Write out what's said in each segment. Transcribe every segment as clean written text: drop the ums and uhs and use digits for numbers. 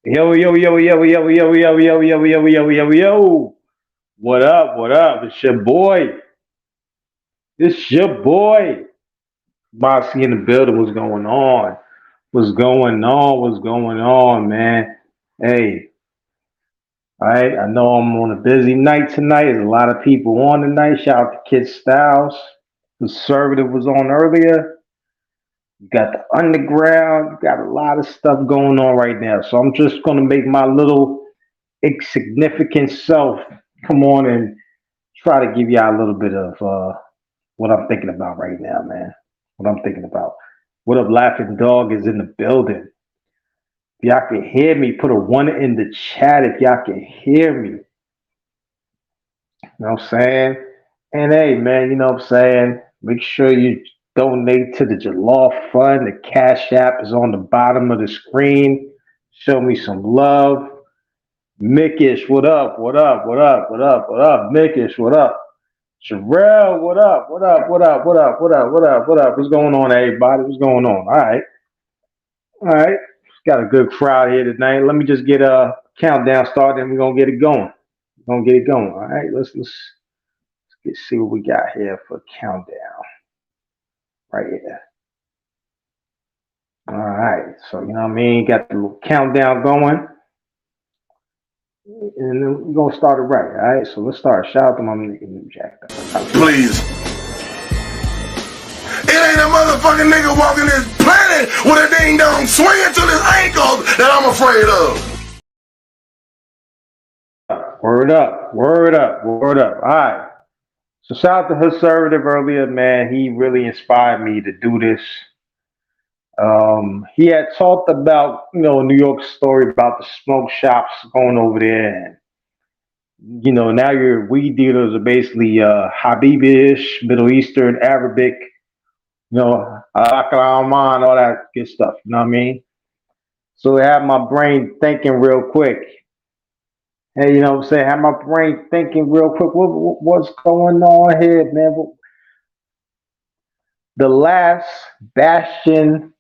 Yo, yo, yo, yo, yo, yo, yo, yo, yo, yo, yo, yo, yo. What up? What up? It's your boy. It's your boy. Moxie in the building. What's going on? What's going on? What's going on, man? Hey, all right. I know I'm on a busy night tonight. There's a lot of people on tonight. Shout out to Kid Styles. Conservative was on earlier. You got the underground. You got a lot of stuff going on right now. So I'm just gonna make my little insignificant self come on and try to give y'all a little bit of what I'm thinking about right now, man. What I'm thinking about. What up, Laughing Dog is in the building. If y'all can hear me, put a one in the chat if y'all can hear me. You know what I'm saying? And hey, man, you know what I'm saying? Make sure you donate to the Jalal Fund. The Cash App is on the bottom of the screen. Show me some love. Mickish, what up? What up? What up? What up? What up? Mickish, what up? Sherelle, what up? What up? What up? What up? What up? What up? What up? What's going on, everybody? What's going on? All right. All right. Got a good crowd here tonight. Let me just get a countdown started and we're gonna get it going. We're gonna get it going. All right. Let's see what we got here for countdown. Right here. All right. So you know what I mean? Got the little countdown going. And then we're gonna start it right. All right. So let's start. Shout out to my nigga Jack. Please. It ain't a motherfucking nigga walking this planet with a ding dong swinging to his ankles that I'm afraid of. Word up, word up, word up. All right. So shout out to Conservative earlier, man. He really inspired me to do this. He had talked about, a New York story about the smoke shops going over there. And, now your weed dealers are basically Habibi-ish, Middle Eastern, Arabic, Akalaman, all that good stuff. You know what I mean? So it had my brain thinking real quick. Hey, you know what I'm saying? Have my brain thinking real quick. What's going on here, man? The last bastion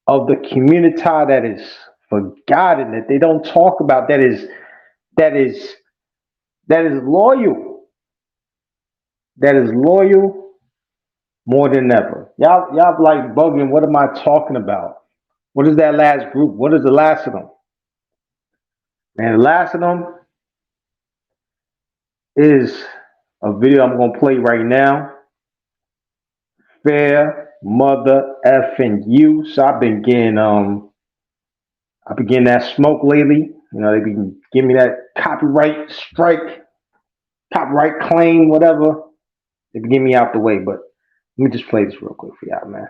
of the Communitah that is forgotten, that they don't talk about, that is loyal. That is loyal more than ever. Y'all like bugging. What am I talking about? What is that last group? What is the last of them? And the last of them is a video I'm gonna play right now. Fair mother effing you. So I've been getting that smoke lately. They've been giving me that copyright strike, copyright claim, whatever. They've been getting me out the way, but let me just play this real quick for y'all, man.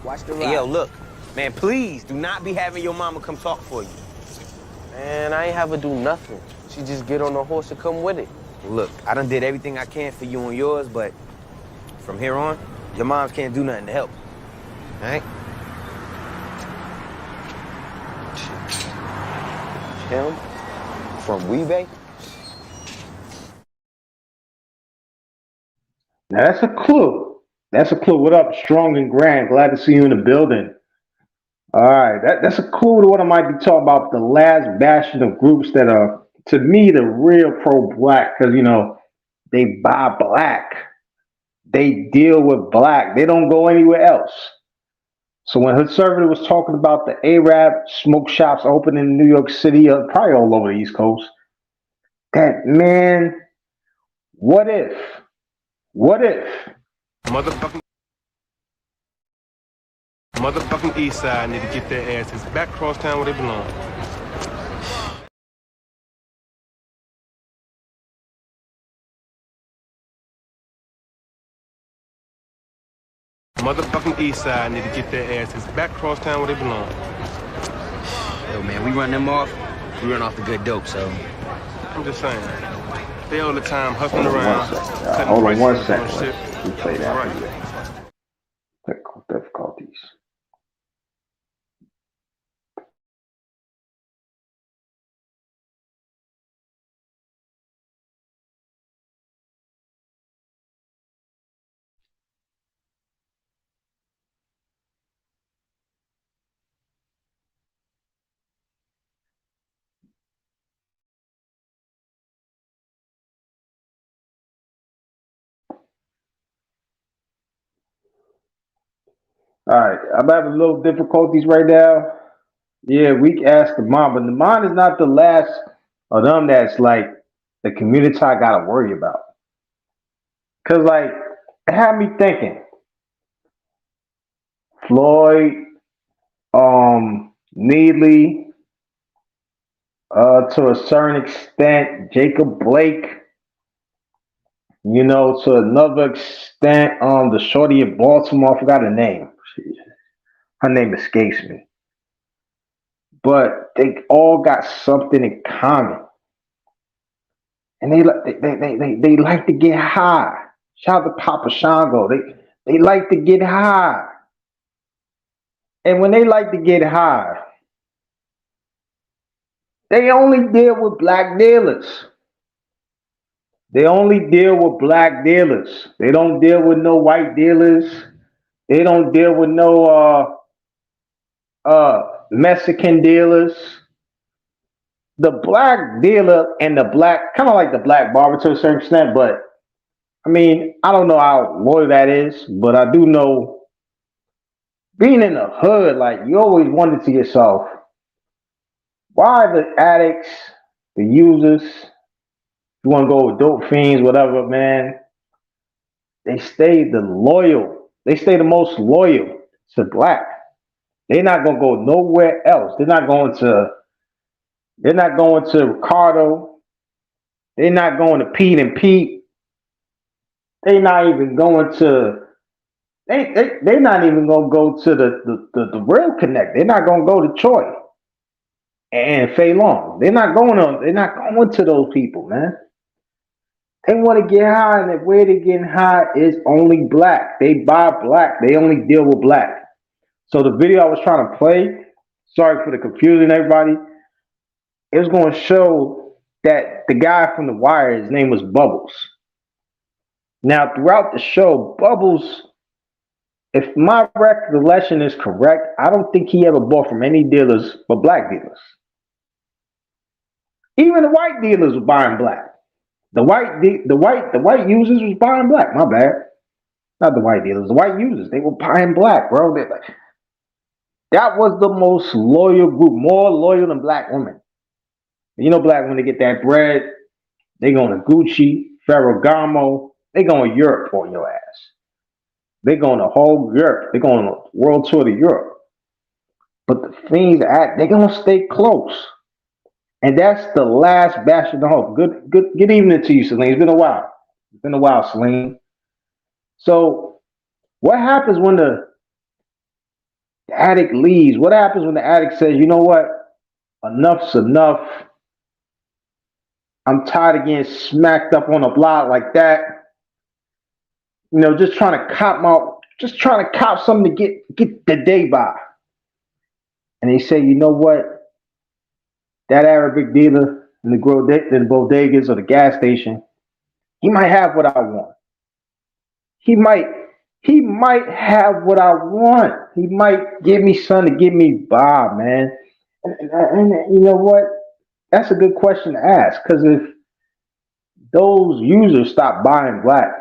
Watch the ride. Hey, yo, look, man, please do not be having your mama come talk for you. Man, I ain't have her do nothing. She just get on the horse and come with it. Look, I done did everything I can for you and yours, but from here on, your moms can't do nothing to help. All right? Him? From Weebay? Now that's a clue. That's a clue. What up, Strong and Grand? Glad to see you in the building. All right, that's a clue to what I might be talking about. The last bastion of groups that are, to me, the real pro-black, because they buy black, they deal with black, they don't go anywhere else. So when Conservative was talking about the Arab smoke shops opening in New York City, probably all over the East Coast, that man, what if? What if? Motherfucking East Side need to get their asses back across town where they belong. Motherfucking East Side need to get their asses back across town where they belong. Yo, man, we run them off. We run off the good dope, so. I'm just saying. They all the time hustling around. Hold on one second. Let's play that for you. Technical difficulties. All right, I'm having a little difficulties right now. Yeah, we asked the mom, but the mom is not the last of them that's like the community I gotta worry about. Cause like it had me thinking, Floyd, Neely, to a certain extent, Jacob Blake, to another extent, the shorty in Baltimore, I forgot her name. Her name escapes me. But they all got something in common. And they like to get high. Shout out to Papa Shango. They like to get high. And when they like to get high, they only deal with black dealers. They only deal with black dealers. They don't deal with no white dealers. They don't deal with no Mexican dealers. The black dealer and the black, kind of like the black barber to a certain extent, but I mean, I don't know how loyal that is, but I do know being in the hood, like you always wonder to yourself, why the addicts, the users, you want to go with dope fiends, whatever, man, they stay the loyal. They stay the most loyal to black. They're not gonna go nowhere else. They're not going to Ricardo. They're not going to Pete and Pete. They're not even going to they're not even gonna go to the real connect. They're not gonna go to Troy and Fei Long. They're not going to those people, man. They want to get high, and the way they getting high is only black. They buy black. They only deal with black. So the video I was trying to play, sorry for the confusion, everybody. It was going to show that the guy from The Wire, his name was Bubbles. Now, throughout the show, Bubbles, if my recollection is correct, I don't think he ever bought from any dealers but black dealers. Even the white dealers were buying black. The white users was buying black. My bad. Not the white dealers. The white users, they were buying black, bro. That was the most loyal group, more loyal than black women. Black women, they get that bread, they going to Gucci, Ferragamo, they going to Europe for your ass. They going to whole Europe. They going on a world tour to Europe. But the fiends they gonna stay close. And that's the last bastion of hope. Good evening to you, Celine. It's been a while. Celine. So what happens when the addict leaves? What happens when the addict says, you know what? Enough's enough. I'm tired of getting smacked up on a block like that. Just trying to cop something to get the day by. And they say, you know what? That Arabic dealer in the bodegas or the gas station, he might have what I want. He might have what I want. He might give me something to get me by, man. And you know what? That's a good question to ask, because if those users stop buying black,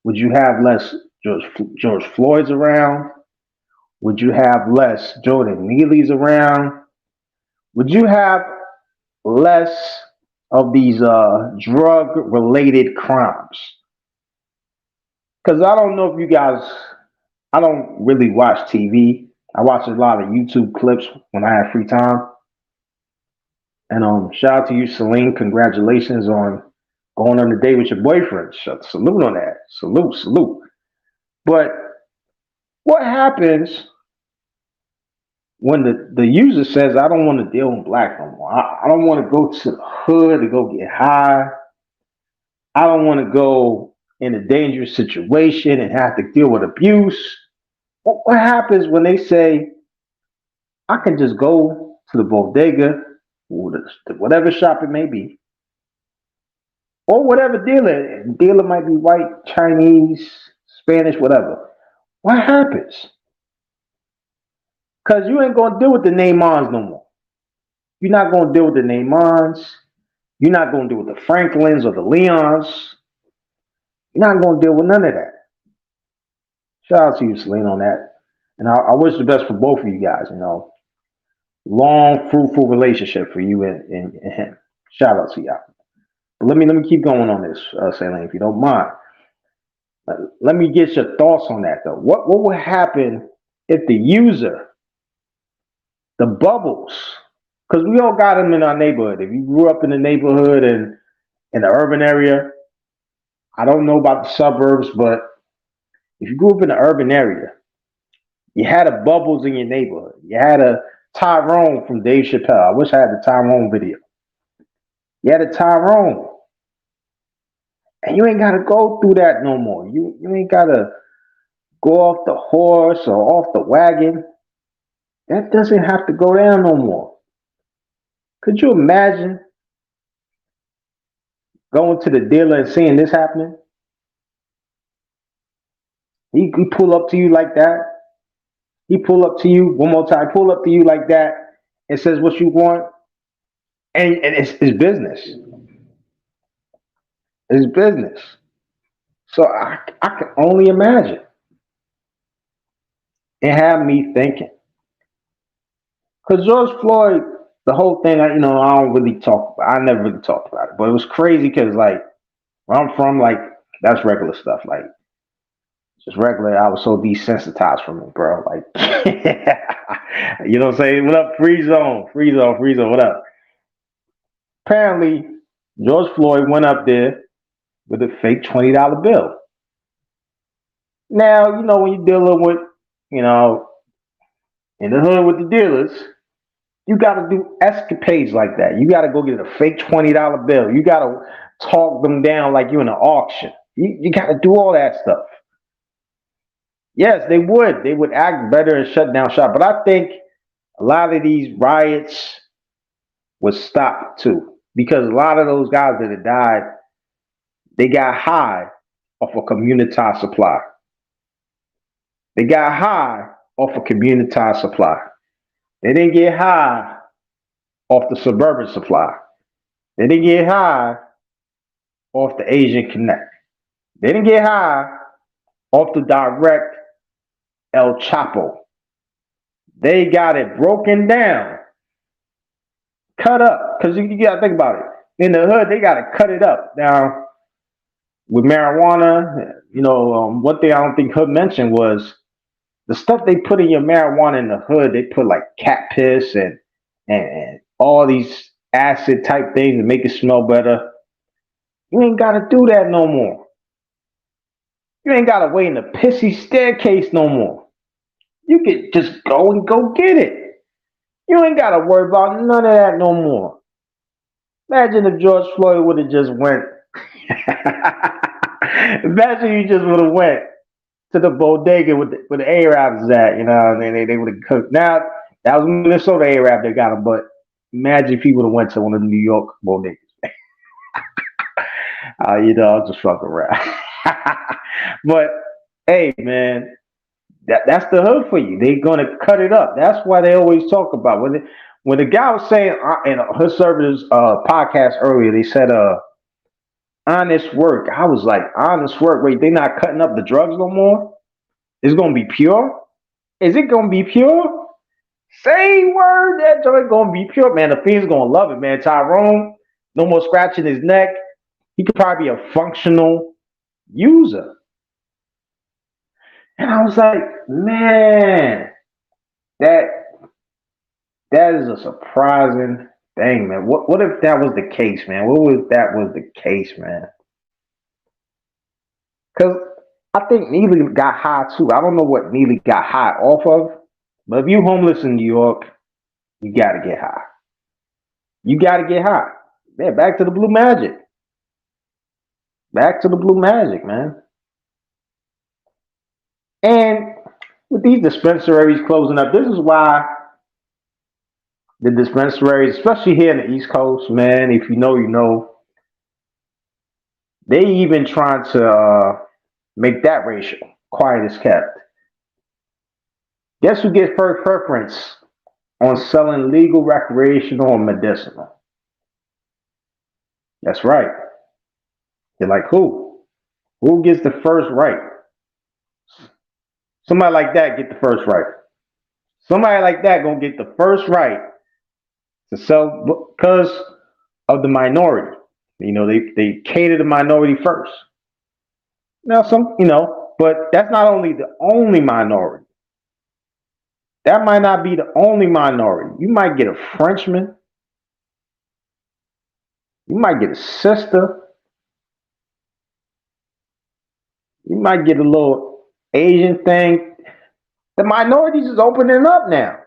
would you have less George Floyd's around? Would you have less Jordan Neely's around? Would you have less of these drug-related crimes? Because I don't know if you guys, I don't really watch TV. I watch a lot of YouTube clips when I have free time. And shout out to you, Celine. Congratulations on going on a date with your boyfriend. Salute on that. Salute. But what happens when the user says, I don't want to deal with black no more. I don't want to go to the hood to go get high. I don't want to go in a dangerous situation and have to deal with abuse. What happens when they say, I can just go to the bodega, or whatever shop it may be, or whatever dealer. Dealer might be white, Chinese, Spanish, whatever. What happens? Because you ain't going to deal with the Neymans no more. You're not going to deal with the Neymans. You're not going to deal with the Franklins or the Leons. You're not going to deal with none of that. Shout out to you, Celine, on that. And I wish the best for both of you guys. Long, fruitful relationship for you and him. Shout out to y'all. But let me keep going on this, Saline, if you don't mind. Let me get your thoughts on that though. What would happen if the user, the bubbles, because we all got them in our neighborhood. If you grew up in the neighborhood and in the urban area, I don't know about the suburbs, but if you grew up in the urban area, you had a bubbles in your neighborhood. You had a Tyrone from Dave Chappelle. I wish I had the Tyrone video. You had a Tyrone. And you ain't gotta go through that no more. You ain't gotta go off the horse or off the wagon. That doesn't have to go down no more. Could you imagine going to the dealer and seeing this happening? He pull up to you like that. He pull up to you one more time, pull up to you like that and says what you want. And it's business. It's business. So I can only imagine. It had me thinking. Because George Floyd, the whole thing, I don't really talk about. I never really talked about it. But it was crazy because, like, where I'm from, like, that's regular stuff. Like, just regular. I was so desensitized from it, bro. Like, you know what I'm saying? What up? Free zone. What up? Apparently, George Floyd went up there with a fake $20 bill. Now, when you're dealing with, in the hood with the dealers, you got to do escapades like that. You got to go get a fake $20 bill. You got to talk them down like you're in an auction. You got to do all that stuff. Yes, they would. They would act better and shut down shop. But I think a lot of these riots would stop too. Because a lot of those guys that had died, they got high off a Communitah supply. They got high off a Communitah supply. They didn't get high off the suburban supply. They didn't get high off the Asian Connect. They didn't get high off the direct El Chapo. They got it broken down, cut up, because you got to think about it. In the hood, they got to cut it up. Now, with marijuana, one thing I don't think Hood mentioned was the stuff they put in your marijuana in the hood. They put like cat piss and all these acid type things to make it smell better. You ain't got to do that no more. You ain't got to wait in the pissy staircase no more. You could just go get it. You ain't got to worry about none of that no more. Imagine if George Floyd would have just went. Imagine you just would have went to the bodega with the Arabs at, and they would have cooked. Now, that was Minnesota Arab that got him, but imagine if he would have went to one of the New York bodegas. I'll just fuck around. But, hey, man, that's the hood for you. They're going to cut it up. That's why they always talk about when the guy was saying in her service podcast earlier, they said honest work. I was like, honest work. Wait, they not cutting up the drugs no more? It's going to be pure? Is it going to be pure? Say word, that joint going to be pure. Man, the fiend's going to love it, man. Tyrone, no more scratching his neck. He could probably be a functional user. And I was like, man, that is a surprising thing, man. What if that was the case, man? What if that was the case, man? Because I think Neely got high too. I don't know what Neely got high off of, but if you're homeless in New York, you got to get high. You got to get high. Man, back to the blue magic. Back to the blue magic, man. And with these dispensaries closing up, this is why the dispensaries, especially here in the East Coast, man, if you know, you know, they even trying to make that ratio quiet as kept. Guess who gets first preference on selling legal, recreational, and medicinal? That's right. You're like, who? Who gets the first right? Somebody like that get the first right. Somebody like that gonna get the first right to sell because of the minority. You know, they cater the minority first. Now but that's not only the only minority. That might not be the only minority. You might get a Frenchman. You might get a sister. You might get a little Asian thing. The minorities is opening up now.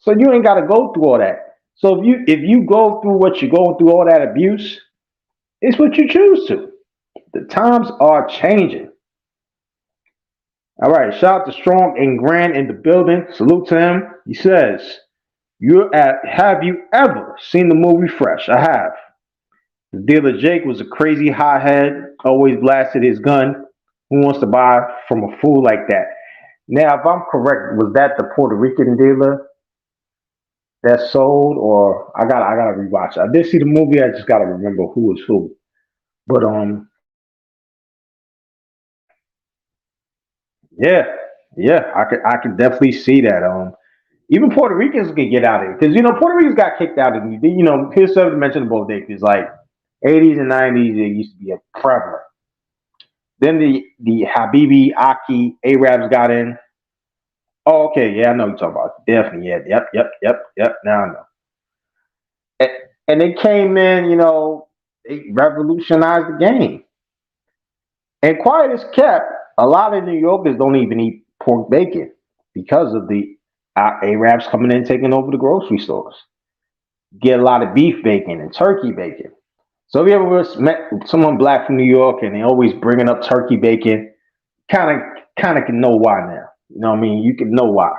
So you ain't got to go through all that. So if you go through what you're going through, all that abuse, it's what you choose to. The times are changing. All right, shout out to Strong and Grand in the building. Salute to him. He says, have you ever seen the movie Fresh? I have. The dealer Jake was a crazy hothead, always blasted his gun. Who wants to buy from a fool like that? Now, if I'm correct, was that the Puerto Rican dealer that sold, or I gotta rewatch it. I did see the movie, I just gotta remember who was who. But yeah, I could definitely see that. Even Puerto Ricans can get out of it because Puerto Ricans got kicked out of it. Here's something to mention both days. It's like 80s and 90s, it used to be a prevalent. Then the Habibi, Aki, Arabs got in. Oh, okay, yeah, I know what you're talking about. Definitely, yeah, yep. Now I know. And they came in, they revolutionized the game. And quiet as kept, a lot of New Yorkers don't even eat pork bacon because of the Arabs coming in taking over the grocery stores. Get a lot of beef bacon and turkey bacon. So if you ever met someone black from New York and they always bringing up turkey bacon, kind of can know why now. You know what I mean? You can know why.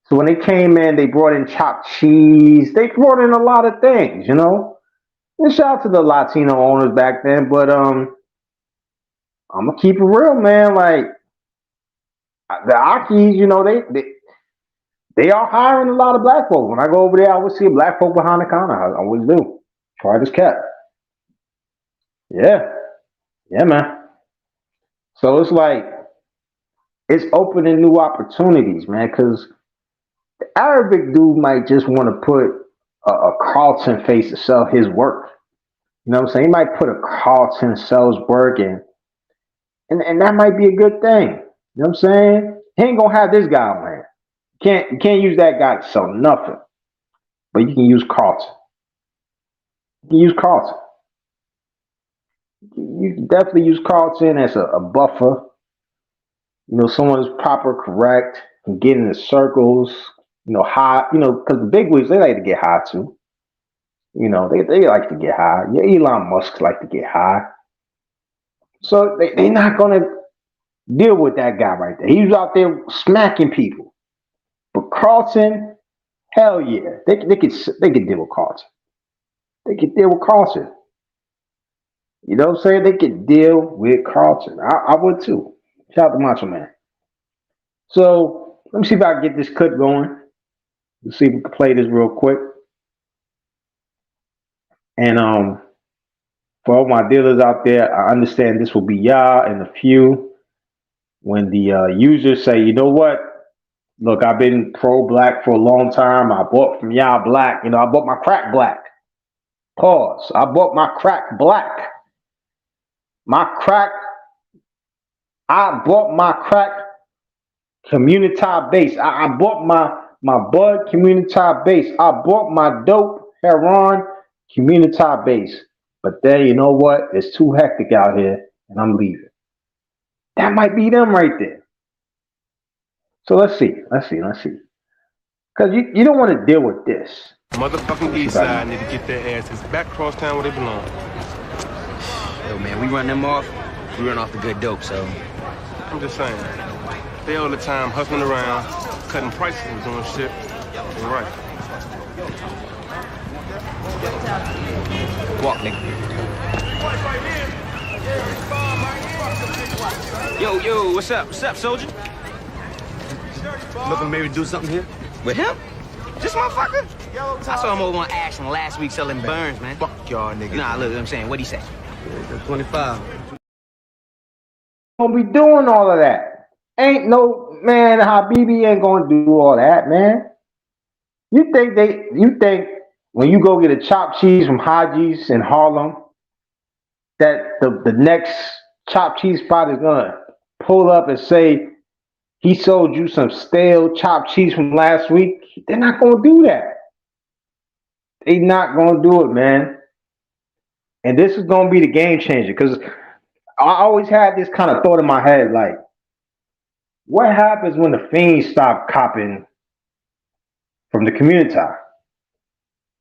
So when they came in, they brought in chopped cheese. They brought in a lot of things, And shout out to the Latino owners back then, but I'm gonna keep it real, man. Like the Akis, they are hiring a lot of black folks. When I go over there, I always see a black folk behind the counter. I always do. Try this cat. Yeah, man. So it's like it's opening new opportunities, man. Because the Arabic dude might just want to put a Carlton face to sell his work. You know what I'm saying? He might put a Carlton sells work in. And that might be a good thing. You know what I'm saying? He ain't gonna have this guy on here. You can't use that guy to sell nothing. But you can use Carlton. You can use Carlton. You can definitely use Carlton as a buffer. Someone who's proper, correct, can get in the circles, high, because the big wigs, they like to get high too. They like to get high. Yeah, Elon Musk like to get high. So they're not going to deal with that guy right there. He was out there smacking people. But Carlton, hell yeah. They could deal with Carlton. They could deal with Carlton. You know what I'm saying? They could deal with Carlton. I would too. Shout out to Macho Man. So let me see if I can get this clip going. Let's see if we can play this real quick. And for all my dealers out there, I understand this will be y'all and a few. When the users say, you know what? Look, I've been pro-black for a long time. I bought from y'all black. I bought my crack black. Pause. I bought my crack black. I bought my crack Communitah base. I bought my bud Communitah base. I bought my dope heroin Communitah base. But then, you know what? It's too hectic out here, and I'm leaving. That might be them right there. So let's see. Because you don't want to deal with this. Motherfucking East Side need to get their asses back across town where they belong. Yo, man, we run them off. We run off the good dope, so. I'm just saying. They all the time hustling around, cutting prices and doing shit. You're right. Walk, nigga. Yo, what's up? What's up, soldier? Looking maybe do something here? With him? This motherfucker? I saw him over on Ashland last week selling burns, man. Fuck y'all niggas. Nah, look, I'm saying, what'd he say? 25. Don't be doing all of that. Ain't no man, Habibi ain't gonna do all that, man. You think when you go get a chopped cheese from Haji's in Harlem, that the next chopped cheese spot is gonna pull up and say he sold you some stale chopped cheese from last week? They're not gonna do that. They not gonna do it, man. And this is gonna be the game changer because I always had this kind of thought in my head, like, what happens when the fiends stop copping from the Communitah?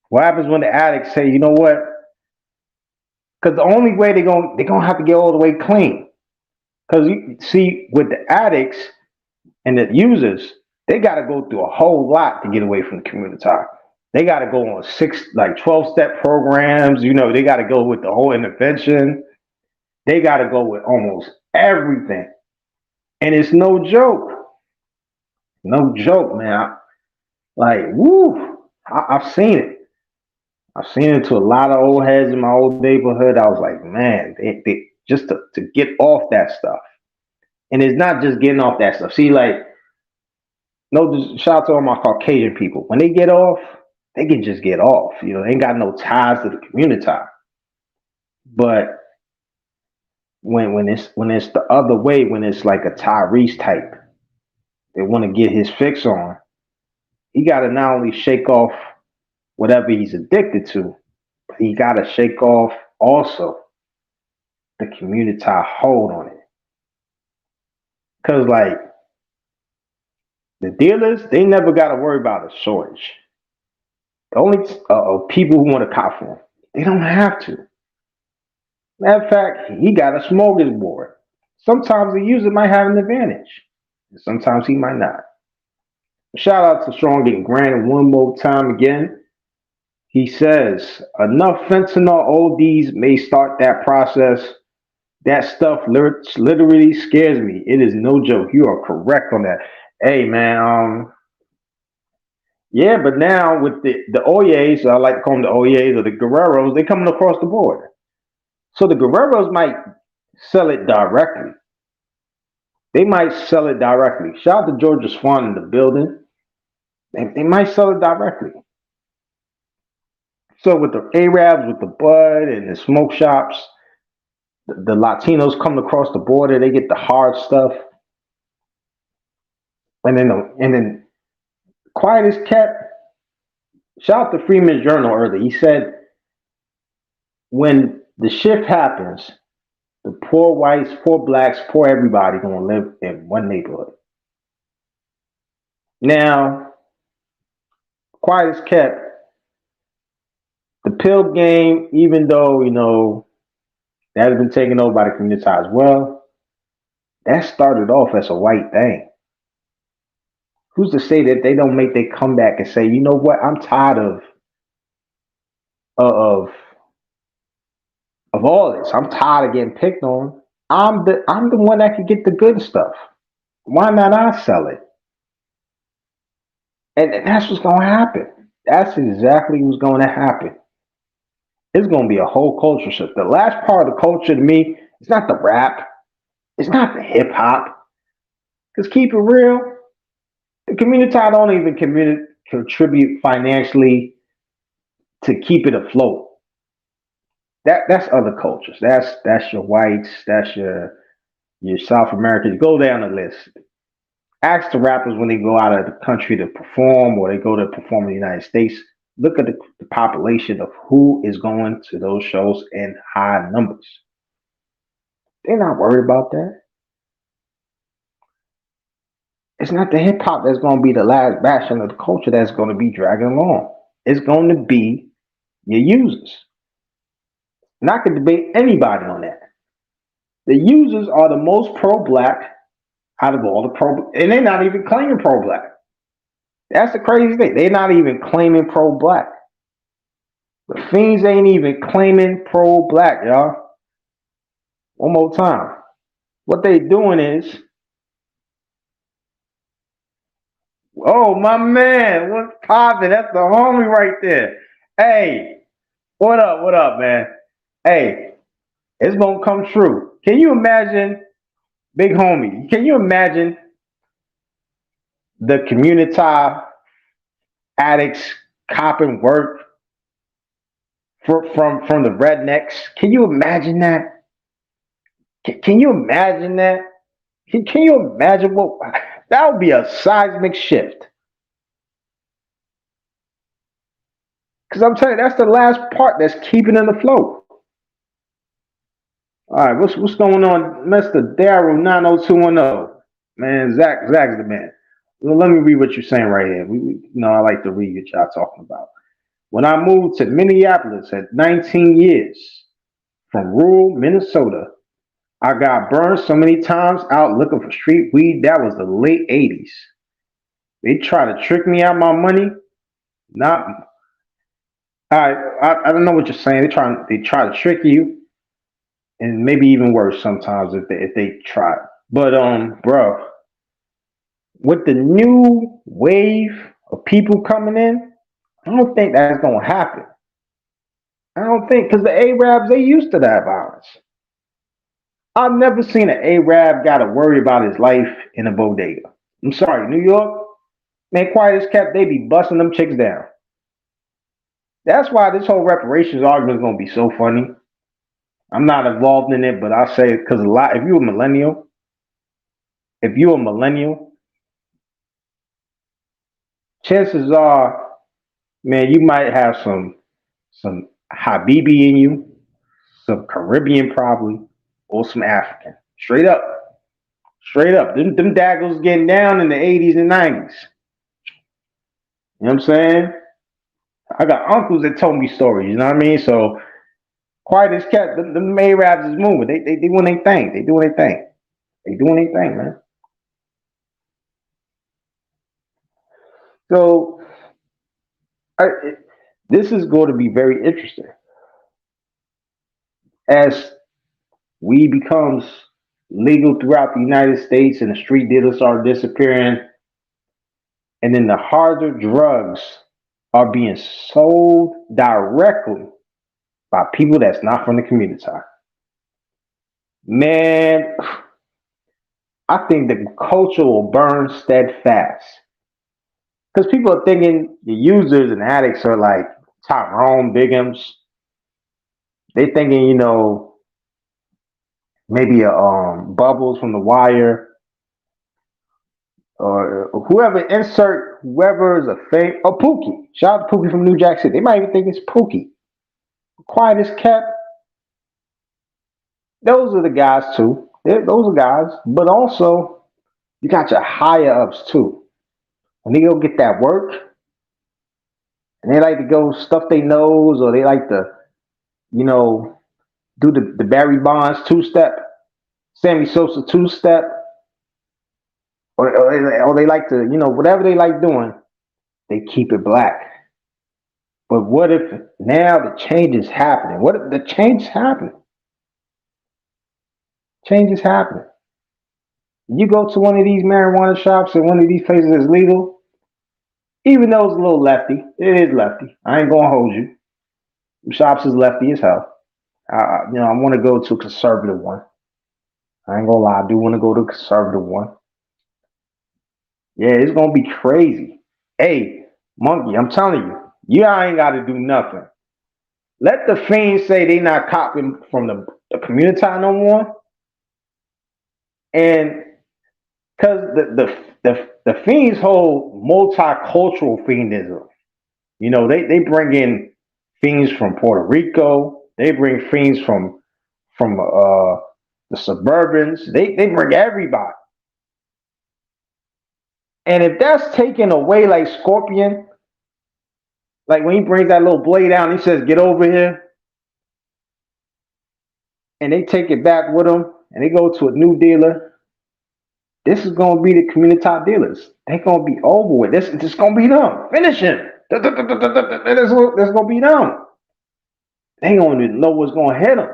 What happens when the addicts say, you know what? Because the only way they're gonna have to get all the way clean. Because you see, with the addicts and the users, they got to go through a whole lot to get away from the Communitah. They got to go on 12-step programs. You know, they got to go with the whole intervention. They got to go with almost everything, and it's no joke. No joke, man. Like, woo! I've seen it. I've seen it to a lot of old heads in my old neighborhood. I was like, man, they just to get off that stuff. And it's not just getting off that stuff. See, like, no, shout out to all my Caucasian people. When they get off, they can just get off. You know, they ain't got no ties to the community. But when it's the other way, when it's like a Tyrese type, they want to get his fix on. He got to not only shake off whatever he's addicted to, but he got to shake off also the community hold on it. Because, like, the dealers, they never got to worry about a shortage. The only people who want to cop for him, they don't have to. Matter of fact, he got a smorgasbord. Sometimes the user might have an advantage, and sometimes he might not. Shout out to Strong getting granted one more time again. He says, enough fentanyl ODs may start that process. That stuff literally scares me. It is no joke. You are correct on that. Hey, man, yeah, but now with the Oyes, I like to call them the Oyes or the Guerreros, they coming across the board. So the Guerreros might sell it directly. They might sell it directly. Shout out to Georgia Swan in the building. They might sell it directly. So with the Arabs, with the bud and the smoke shops, the Latinos coming across the border, they get the hard stuff. And then quiet is kept. Shout out to Freeman's Journal earlier. He said when the shift happens, the poor whites, poor blacks, poor everybody gonna live in one neighborhood. Now, quiet is kept. The pill game, even though, you know, that has been taken over by the community as well, that started off as a white thing. Who's to say that they don't make their comeback and say, you know what, I'm tired of all this. I'm tired of getting picked on. I'm the one that can get the good stuff. Why not I sell it? And that's what's gonna happen. That's exactly what's gonna happen. It's gonna be a whole culture shift. The last part of the culture to me, it's not the rap, it's not the hip hop. Because keep it real, the community don't even contribute financially to keep it afloat. That's other cultures. That's your whites, that's your South Americans. Go down the list. Ask the rappers when they go out of the country to perform or they go to perform in the United States. Look at the population of who is going to those shows in high numbers. They're not worried about that. It's not the hip hop that's going to be the last bastion of the culture that's going to be dragging along. It's going to be your users. And I could debate anybody on that. The users are the most pro-black out of all the pro, and they're not even claiming pro-black. That's the crazy thing. They're not even claiming pro-black. The fiends ain't even claiming pro-black, y'all. One more time. What they doing is, oh, my man, what's poppin'? That's the homie right there. Hey, what up, man? Hey, it's gonna come true. Can you imagine, big homie, can you imagine the Communitah addicts copping work from the rednecks. Can you imagine that? Can you imagine that? Can you imagine what that would be a seismic shift? Because I'm telling you, that's the last part that's keeping them afloat. All right, what's going on, Mister Daryl 90210? Man, Zach's the man. Well, let me read what you're saying right here. I like to read what y'all talking about. When I moved to Minneapolis at 19 years from rural Minnesota, I got burned so many times out looking for street weed. That was the late 80s. They try to trick me out my money. Not, I don't know what you're saying. They try to trick you, and maybe even worse sometimes if they try. But bro, with the new wave of people coming in, I don't think that's gonna happen. I don't think because the Arabs they used to that violence. I've never seen an Arab got to worry about his life in a bodega. I'm sorry, New York, man, quiet as kept, they be busting them chicks down. That's why this whole reparations argument is gonna be so funny. I'm not involved in it, but I'll say it because a lot. If you're a millennial, chances are, man, you might have some Habibi in you, some Caribbean probably, or some African. Straight up. Them daggles getting down in the 80s and 90s. You know what I'm saying? I got uncles that told me stories, you know what I mean? So quiet as kept, them Arabs is moving. They doing their thing. They doing their thing. They doing their thing, man. So I, this is going to be very interesting as weed becomes legal throughout the United States and the street dealers start disappearing, and then the harder drugs are being sold directly by people that's not from the community. Man, I think the culture will burn steadfast because people are thinking the users and addicts are like Tyrone Biggums. They thinking, maybe a Bubbles from The Wire or whoever is a fake or Pookie. Shout out to Pookie from New Jack City. They might even think it's Pookie. Quiet as kept. Those are the guys too. Those are guys, but also you got your higher ups too. When they go get that work, and they like to go stuff their nose, or they like to, do the Barry Bonds 2-step, Sammy Sosa 2-step, or they like to, whatever they like doing, they keep it black. But what if now the change is happening? What if the change is happening? Change is happening. You go to one of these marijuana shops and one of these places that's legal, even though it's a little lefty, it is lefty. I ain't gonna hold you. Shops is lefty as hell. I want to go to a conservative one. I ain't gonna lie, I do want to go to a conservative one. Yeah, it's gonna be crazy. Hey, Monkey, I'm telling you, you ain't got to do nothing. Let the fiends say they not copying from the community no more, and because the fiends hold multicultural fiendism. They bring in fiends from Puerto Rico. They bring fiends from the Suburbans. They bring everybody. And if that's taken away like Scorpion, like when he brings that little blade out and he says, "Get over here," and they take it back with them and they go to a new dealer, this is gonna be the community dealers. They're gonna be over with. This is gonna be them. Finish him. That's gonna be them. They don't even know what's gonna hit them.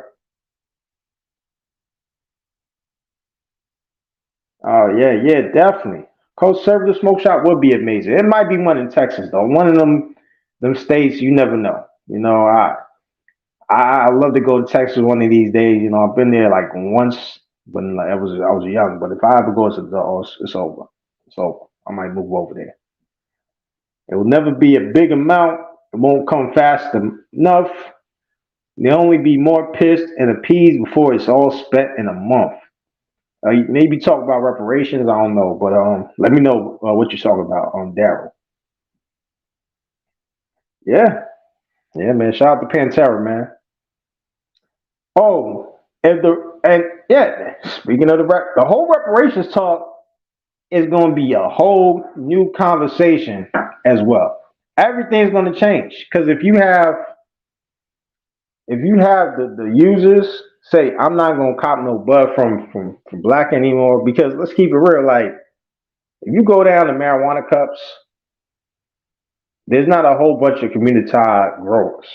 Oh yeah, definitely. Conservative smoke shop would be amazing. It might be one in Texas though. One of them states you never know. I love to go to Texas one of these days. I've been there like once when I was young. But if I ever go, it's over. It's over. I might move over there. It will never be a big amount. It won't come fast enough. They'll only be more pissed and appeased before it's all spent in a month. Maybe talk about reparations. I don't know, but let me know what you're talking about on Daryl. Yeah, yeah, man. Shout out to Pantera, man. Oh, and yeah. Speaking of the whole reparations talk is going to be a whole new conversation as well. Everything's going to change because if you have the users say I'm not going to cop no bud from black anymore, because let's keep it real, like if you go down to marijuana cups, there's not a whole bunch of Communitah growers.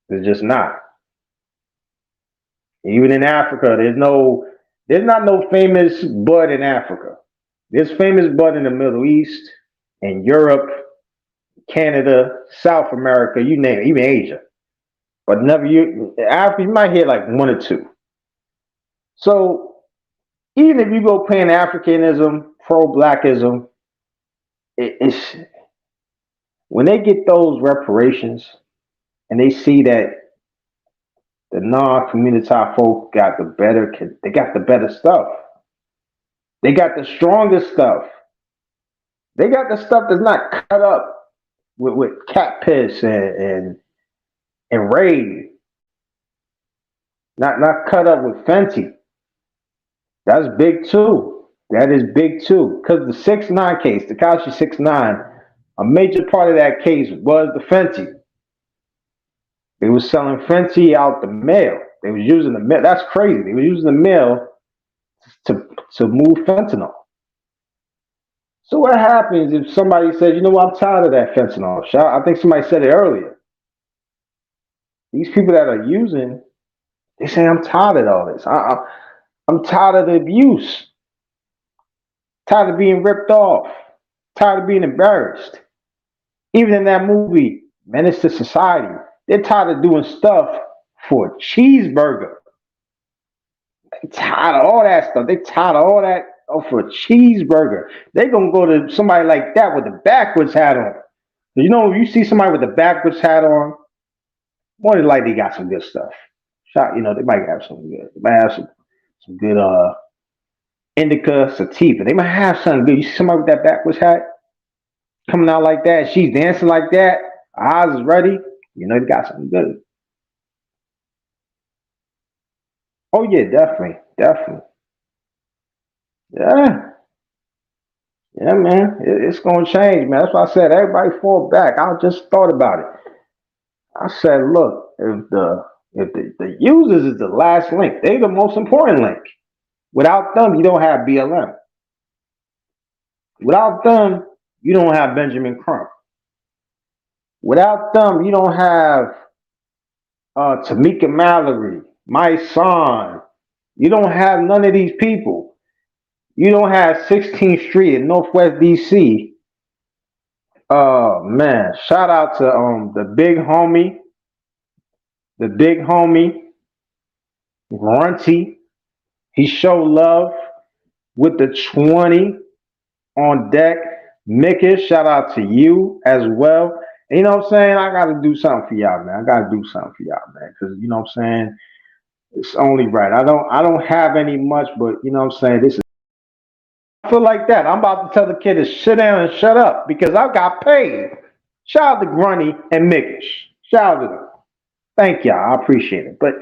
There's just not. Even in Africa, there's not no famous bud in Africa. There's famous bud in the Middle East, in Europe, Canada, South America, you name it, even Asia. But never Africa, you might hear like one or two. So even if you go Pan Africanism, pro blackism, it's when they get those reparations and they see that the non-Communitah folk got the better stuff. They got the strongest stuff. They got the stuff that's not cut up with cat piss and raid. Not cut up with Fenty. That's big too. That is big too. Because the 6ix9ine case, Tekashi 6ix9ine, a major part of that case was the Fenty. They were selling Fenty out the mail. They was using the mail. That's crazy. They were using the mail to move fentanyl. So what happens if somebody says, you know what, I'm tired of that fentanyl? I think somebody said it earlier. These people that are using, they say, I'm tired of all this. I'm tired of the abuse. Tired of being ripped off. Tired of being embarrassed. Even in that movie, Menace to Society, they're tired of doing stuff for a cheeseburger. They're tired of all that stuff. They're tired of all that for a cheeseburger. They're going to go to somebody like that with a backwards hat on. You know, if you see somebody with a backwards hat on, more than likely they got some good stuff. They might have some good. They might have some good indica sativa. They might have something good. You see somebody with that backwards hat coming out like that, she's dancing like that, her eyes is ready, you know they got something good. Oh yeah, definitely. Yeah, man. It's gonna change, man. That's why I said everybody fall back. I just thought about it. I said, look, if the users is the last link, they're the most important link. Without them, you don't have BLM. Without them, you don't have Benjamin Crump. Without them, you don't have Tamika Mallory, my son. You don't have none of these people. You don't have 16th Street in Northwest DC. Oh man, shout out to the big homie, Runty. He showed love with the 20 on deck. Mickey, shout out to you as well. And you know what I'm saying? I got to do something for y'all, man. Because you know what I'm saying? It's only right. I don't have any much, but you know what I'm saying? This is. I feel like that. I'm about to tell the kid to sit down and shut up because I got paid. Shout out to Grunny and Mickish. Shout out to them. Thank y'all. I appreciate it. But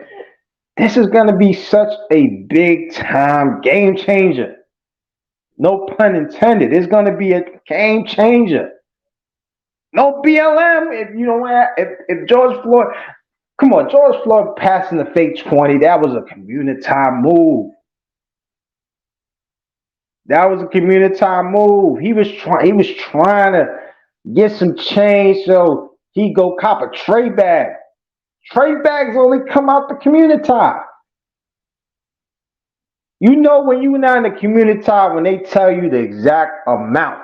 this is going to be such a big time game changer. No pun intended. It's going to be a game changer. No BLM if you don't have, if George Floyd, come on, George Floyd passing the fake 20, that was a Communitah move. That was a Communitah move. He was trying to get some change so he go cop a tray bag. Tray bags only come out the Communitah. You know when you're not in the Communitah, when they tell you the exact amount,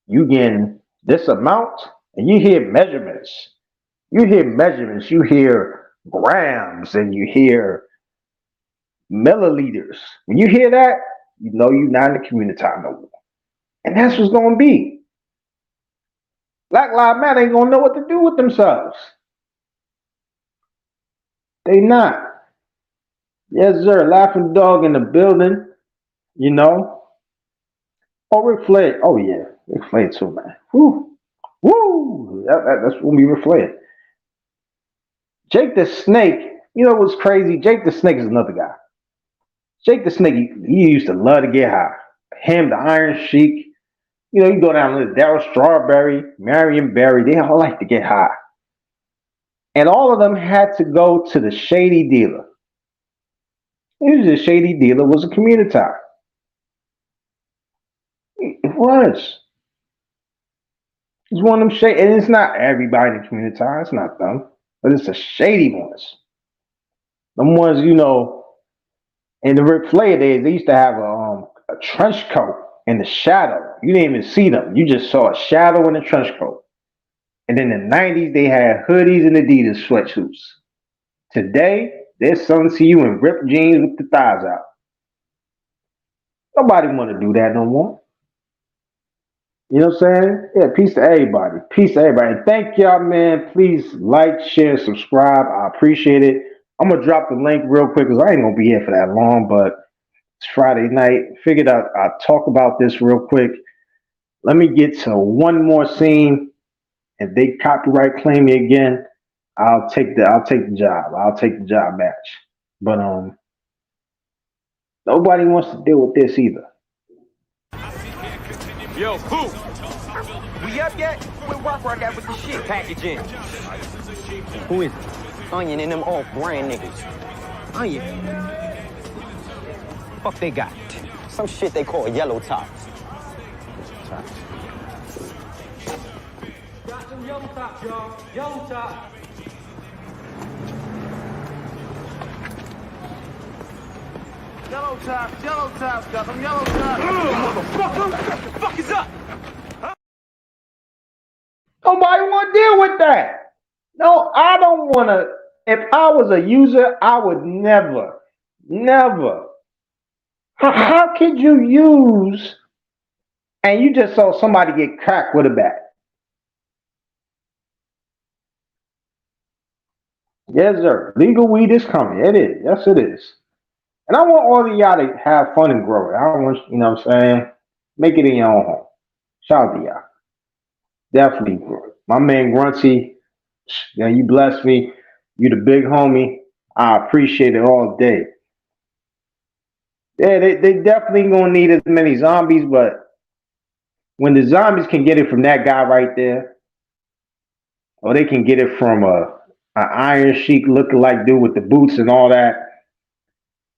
you getting this amount, and you hear measurements. You hear grams, and you hear milliliters. When you hear that, you know you're not in the Communitah no more. And that's what's gonna be. Black Lives Matter ain't gonna know what to do with themselves. They not. Yes, sir. Laughing dog in the building, you know. Oh, Ric Flair. Oh yeah, Ric Flair too, man. Woo, woo. That's when we Ric Flair. Jake the Snake. You know what's crazy? Jake the Snake is another guy. Jake the Snake, he used to love to get high. Him, the Iron Sheik. You know, you go down the Daryl Strawberry, Marion Barry. They all like to get high, and all of them had to go to the shady dealer. Usually, the shady dealer was a Communitah. It was. It's one of them shady, and it's not everybody in the Communitah. It's not them, but it's the shady ones. Them ones, you know, in the Ric Flair days, they used to have a trench coat in the shadow. You didn't even see them. You just saw a shadow in the trench coat. And in the 90s, they had hoodies and Adidas sweatsuits. Today, there's some see you in ripped jeans with the thighs out. Nobody want to do that no more. You know what I'm saying? Yeah, peace to everybody. Peace to everybody. And thank y'all, man. Please like, share, subscribe. I appreciate it. I'm going to drop the link real quick because I ain't going to be here for that long, but it's Friday night. Figured I'd talk about this real quick. Let me get to one more scene. If they copyright claim me again, I'll take the job. I'll take the job match. But nobody wants to deal with this either. Yo, who? We up yet? Where Rock at with the shit packaging? Who is it? Onion and them off-brand niggas. Onion? Fuck they got? Some shit they call yellow tops. Got some yellow tops, y'all. Yellow tops. Yellow tops, got some yellow tops. Motherfucker, what the fuck is up? Nobody want to deal with that. No, I don't want to. If I was a user, I would never. How could you use and you just saw somebody get cracked with a bat? Yes, sir. Legal weed is coming. It is. Yes, it is. And I want all of y'all to have fun and grow it. I don't want, you know what I'm saying? Make it in your own home. Shout out to y'all. Definitely grow it. My man Grunty, yeah, you bless me. You the big homie. I appreciate it all day. Yeah, they definitely gonna need as many zombies, but when the zombies can get it from that guy right there, or they can get it from an Iron Sheik lookalike dude with the boots and all that.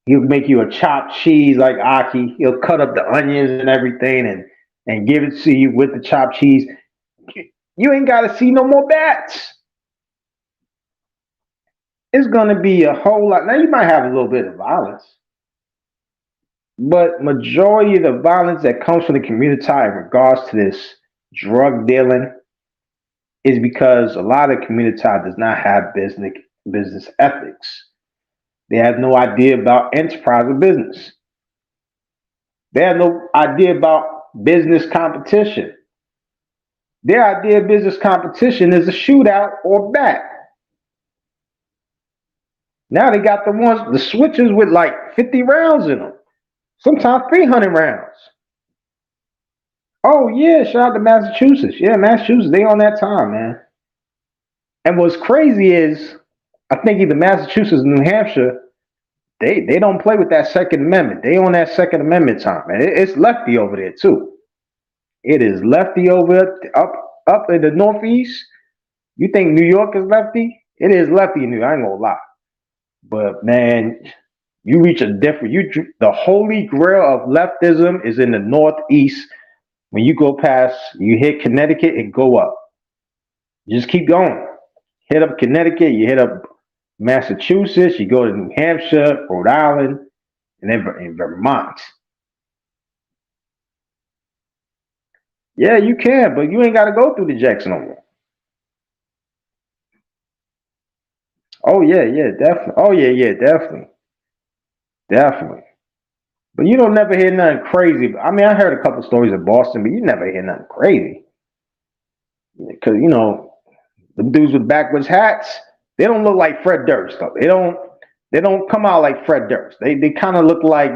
He'll make you a chopped cheese like Aki. He'll cut up the onions and everything and give it to you with the chopped cheese. You ain't got to see no more bats. It's going to be a whole lot. Now, you might have a little bit of violence, but majority of the violence that comes from the community in regards to this drug dealing is because a lot of community does not have business ethics. They have no idea about enterprise or business. They have no idea about business competition. Their idea of business competition is a shootout or bat. Now they got the switches with like 50 rounds in them. Sometimes 300 rounds. Oh yeah, shout out to Massachusetts. Yeah, Massachusetts, they on that time, man. And what's crazy is, I think either Massachusetts or New Hampshire, they don't play with that Second Amendment. They on that Second Amendment time, man. It's lefty over there too. It is lefty over up in the Northeast. You think New York is lefty? It is lefty in New York. I ain't gonna lie. But man, you reach a different. The holy grail of leftism is in the Northeast. When you go past, you hit Connecticut and go up. You just keep going. Hit up Connecticut. You hit up Massachusetts, you go to New Hampshire, Rhode Island, and then in Vermont. Yeah, you can, but you ain't got to go through the Jackson no more. Oh yeah, definitely. Oh yeah, definitely. But you don't never hear nothing crazy. I mean, I heard a couple stories in Boston, but you never hear nothing crazy. Because, the dudes with backwards hats, they don't look like Fred Durst, though. They don't come out like Fred Durst. They kind of look like,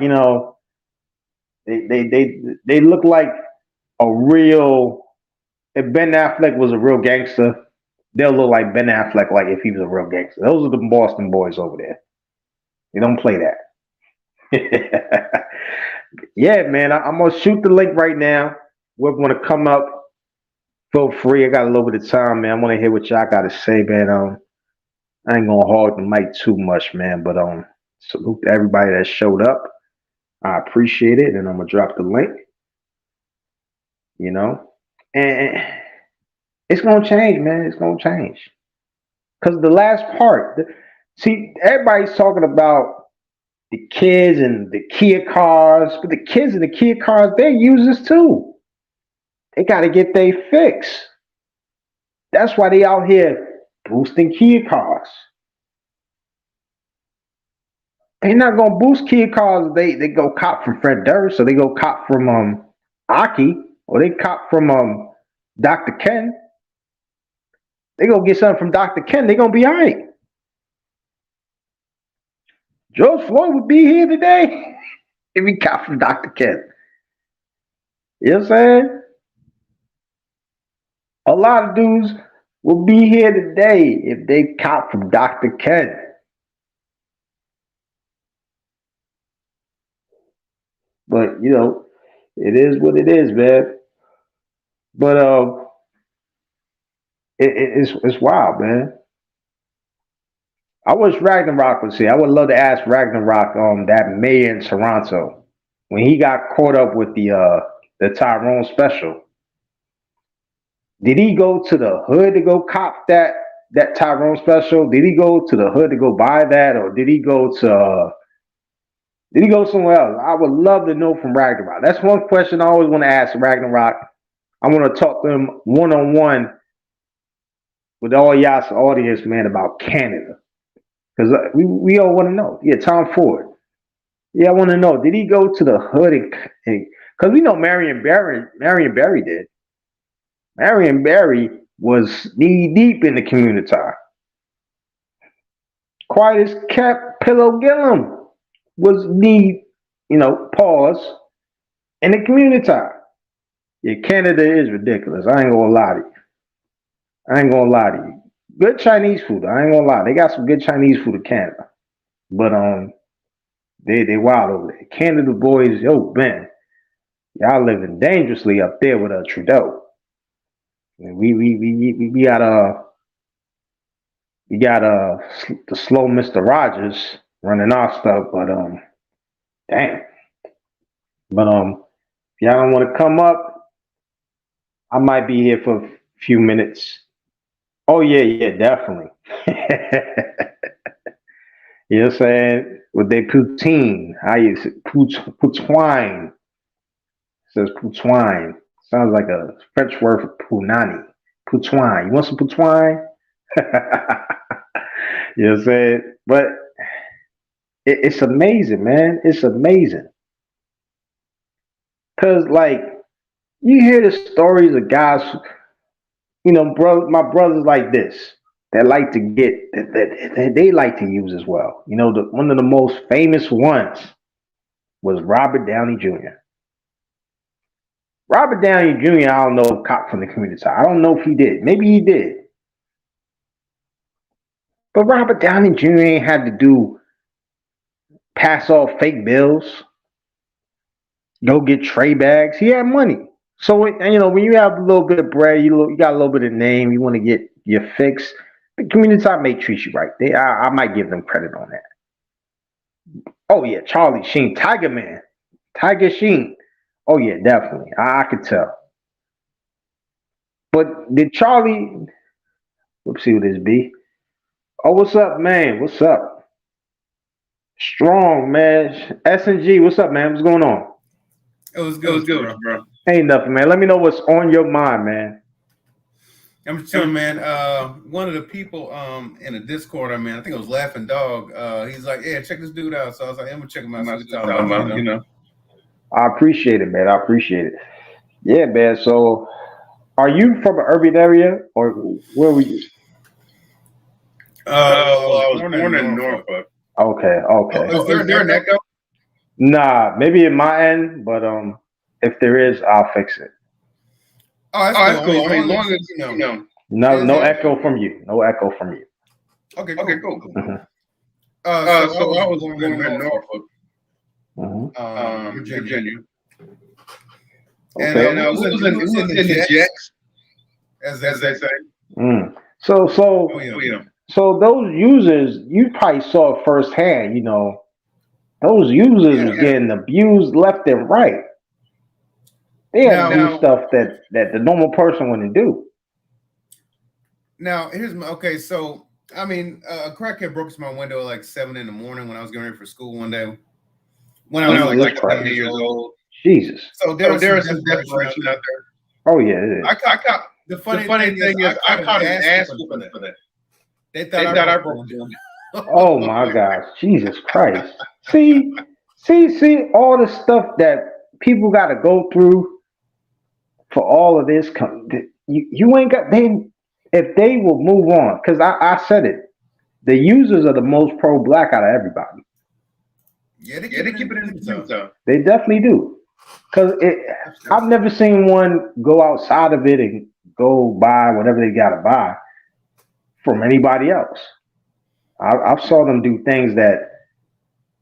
they look like a real, if Ben Affleck was a real gangster, they'll look like Ben Affleck like if he was a real gangster. Those are the Boston boys over there. They don't play that. Yeah, man, I'm gonna shoot the link right now. We're gonna come up. Feel free. I got a little bit of time, man. I want to hear what y'all got to say, man. I ain't gonna hog the mic too much, man. But salute to everybody that showed up. I appreciate it, and I'm gonna drop the link. And it's gonna change, man. It's gonna change. Cause the last part, see, everybody's talking about the kids and the Kia cars, but the kids and the Kia cars, they're users too. They got to get their fix. That's why they out here boosting Kia cars. They're not gonna boost Kia cars. They go cop from Fred Durst, or they go cop from Aki, or they cop from Dr. Ken. They go get something from Dr. Ken. They gonna be all right. George Floyd would be here today if he cop from Dr. Ken. You know what I'm saying? A lot of dudes will be here today if they cop from Dr. Ken. But it is what it is, man. But it's wild, man. I wish Ragnarok was here. I would love to ask Ragnarok that mayor in Toronto when he got caught up with the Tyrone special. Did he go to the hood to go cop that Tyrone special? Did he go to the hood to go buy that, or did he go somewhere else? I would love to know from Ragnarok. That's one question I always want to ask Ragnarok. I want to talk to him one-on-one with all y'all's audience, man, about Canada. Because we all want to know. Yeah, Tom Ford. Yeah, I want to know. Did he go to the hood? Because we know Marion Barry did. Marion Barry was knee deep in the Communitah. Quiet as kept, Pillow Gillum was pause, in the Communitah. Yeah, Canada is ridiculous. I ain't gonna lie to you. Good Chinese food. I ain't gonna lie. They got some good Chinese food in Canada. But they wild over there. Canada boys, yo, man, y'all living dangerously up there with Trudeau. We got the slow Mr. Rogers running our stuff, but damn. But if y'all don't want to come up, I might be here for a few minutes. Oh yeah, definitely. You know what I'm saying? With their poutine, how you say poutine? It says poutine. Sounds like a French word for punani. Poutine. You want some poutine? You know what I'm saying? But it's amazing, man. It's amazing. Cause you hear the stories of guys, my brothers like this that like to get that they like to use as well. One of the most famous ones was Robert Downey Jr. Robert Downey Jr., I don't know if cop from the Communitah. I don't know if he did. Maybe he did. But Robert Downey Jr. ain't had to pass off fake bills, go get tray bags. He had money. So, when you have a little bit of bread, you got a little bit of name, you want to get your fix, the Communitah may treat you right. I might give them credit on that. Oh, yeah, Charlie Sheen, Tiger Sheen. Oh, yeah, definitely. I could tell. But did Charlie, let's see what this be. Oh, what's up, man? What's up? Strong, man. S&G, what's up, man? What's going on? It was good, bro. Ain't nothing, man. Let me know what's on your mind, man. I'm just telling, man. One of the people in the Discord, I think it was Laughing Dog. He's like, "Yeah, check this dude out." So I was like, "I'm gonna check him out." I appreciate it, man. I appreciate it. Yeah, man. So, are you from an urban area, or where were you? Well, Well, I I was was born born in in Norfolk. Norfolk. Okay, okay. Is there an echo? Nah, maybe in my end, but if there is, I'll fix it. Oh, that's Oh, cool. that's I mean, cool. as I mean, as long long as as you know. No, there's no no. echo from you. No echo from you. Okay, Okay, cool. cool. Mhm, So So I I was was born in born in Norfolk, Norfolk, mhm. Virginia, Virginia, and Okay. and we was in the in the Jets, Jets, as they as they say. say. Mm. So, Oh so, yeah. Oh, yeah. so those users, you probably saw it firsthand. Those users was Yeah. getting abused left and right. They had to do Now, stuff that the normal person wouldn't do. here's my okay. So I mean, a crackhead broke into my window at like 7 in the morning when I was getting ready for school one day. When I was Jesus like Christ. 20 years old. Jesus. So there So was there some is some desperation out desperation there. out there. Oh yeah, it is. I caught, the The funny, funny thing is, thing is, I caught an ass ass whooping whooping for for that. that. They They thought thought I I broke broke the window. Oh my gosh, Jesus Christ. See, all the stuff that people got to go through for all of this. You ain't got they if they will move on, because I said it. The users are the most pro black out of everybody. Yeah, they Yeah, keep they it keep in it in the Communitah. Communitah. They definitely do. Because I've never seen one go outside of it and go buy whatever they got to buy from anybody else. I've saw them do things that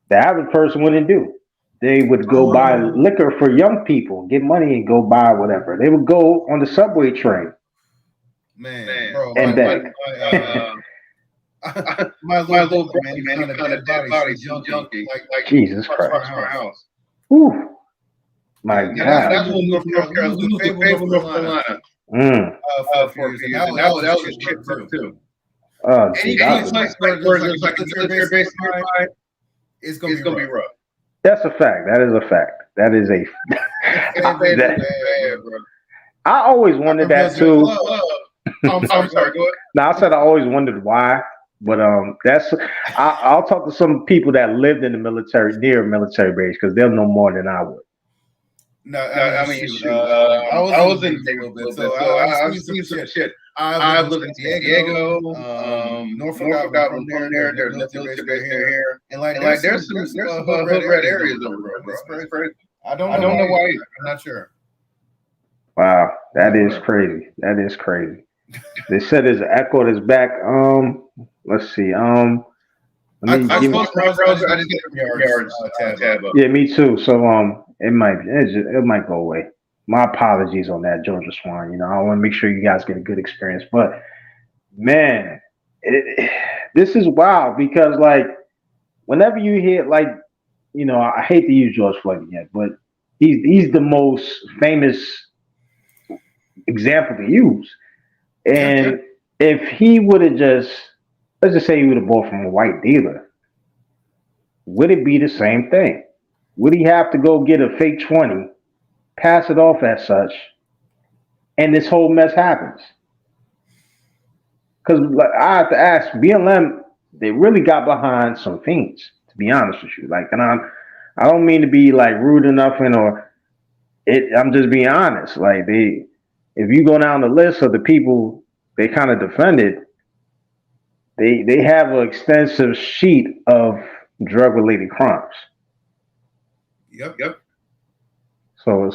the average person wouldn't do. They would go buy liquor for young people, get money and go buy whatever. They would go on the subway train Man, bro, and back. my My little little brother, brother, man, he man, he found a found a dead dead body, body, some some junkie, junkie, like Jesus across Christ. from our house. house. Whew, my Now That's God. when North Carolina, We we moved to was in Fayetteville, North North Carolina, Carolina Mm. for a few for a years, few and years, and that was a that was a shit shit burn burn too. too. Oh, And gee, you Any get that, place place where where there's like a military military base base nearby, nearby, it's gonna it's be gonna be rough. rough. that's a fact. That is a fact. That is a. It's gonna be that, bad, bro. I always I wondered remember that it was in a too. club. Oh, I'm I'm sorry, go sorry, ahead. go ahead. Now I said I always wondered why, but I'll talk to some people that lived in the military near a military base because they'll know more than I would. No, No, I mean, I mean, shoot. shoot. I was I in the was in Navy the a Navy little a bit, little so bit, so I've I've seen some seen some shit. shit. I've lived I've in lived San in San Diego, Diego, Norfolk. Norfolk. I'm I've from been there. from There's there. a There's a military base military right base right here, here, and like and there's like some hood rat hood rat areas areas over over there, there, bro. bro. It's It's crazy. crazy. I don't I know don't know why. why. I'm not sure. Wow, that is crazy. That is crazy. They said there's an echo that's back. Let's see. Let I me closed give me. my browser. I just got I the just get the yards yards tab up. tab up. Yeah, me too. So it might go away. My apologies on that, Georgia Swan. I want to make sure you guys get a good experience. But man, this is wild because like whenever you hear like I hate to use George Floyd again, but he's the most famous example to use. Yeah. And if he would have just let's just say he would have bought from a white dealer, would it be the same thing? Would he have to go get a fake 20, pass it off as such, and this whole mess happens? Because like, I have to ask, BLM, they really got behind some things, to be honest with you. Like, and I don't mean to be like rude enough, or I'm just being honest. Like, if you go down the list of the people they kind of defended, they have an extensive sheet of drug related crimes. Yep. So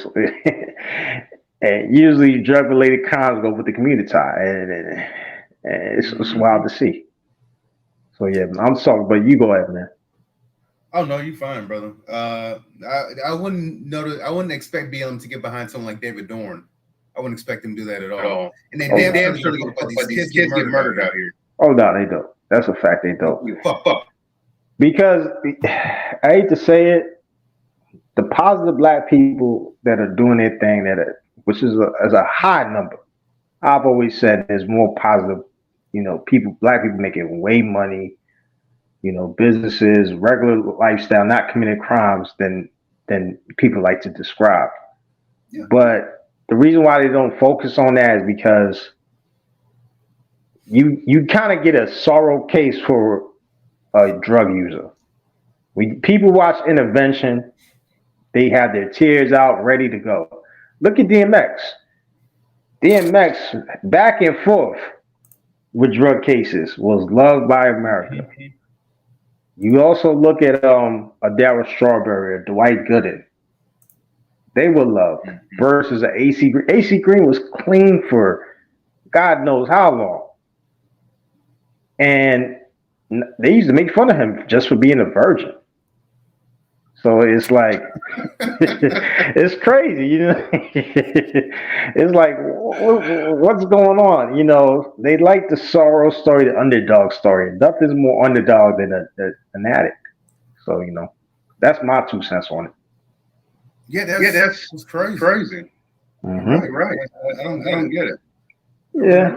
and usually drug related crimes go with the Communitah, and it's wild to see. So yeah, I'm sorry, but you go ahead, man. Oh no, you fine, brother. I wouldn't notice. I wouldn't expect BLM to get behind someone like David Dorn. I wouldn't expect him to do that at At all. all. And they Oh, damn no. sure Damn to sure to go go but but these these kids get murdered out out here. here. Oh no, they don't. That's a fact. They don't. You fuck up. Because I hate to say it, the positive black people that are doing their thing, which is a high number. I've always said there's more positive. People, black people making way money. Businesses, regular lifestyle, not committing crimes than people like to describe. Yeah. But the reason why they don't focus on that is because you kind of get a sorrow case for a drug user. People watch Intervention, They have their tears out, ready to go. Look at DMX. DMX back and forth with drug cases was loved by America. You also look at a Darryl Strawberry or Dwight Gooden. They were loved versus a AC Green. AC Green was clean for God knows how long. And they used to make fun of him just for being a virgin. So it's like, it's crazy, you know. It's like, what's going on? You know, they like the sorrow story, the underdog story. Nothing's more underdog than an addict. So, you know, that's my 2 cents on it. Yeah, that's crazy. Crazy. Mm-hmm. Right. I don't get it. Yeah.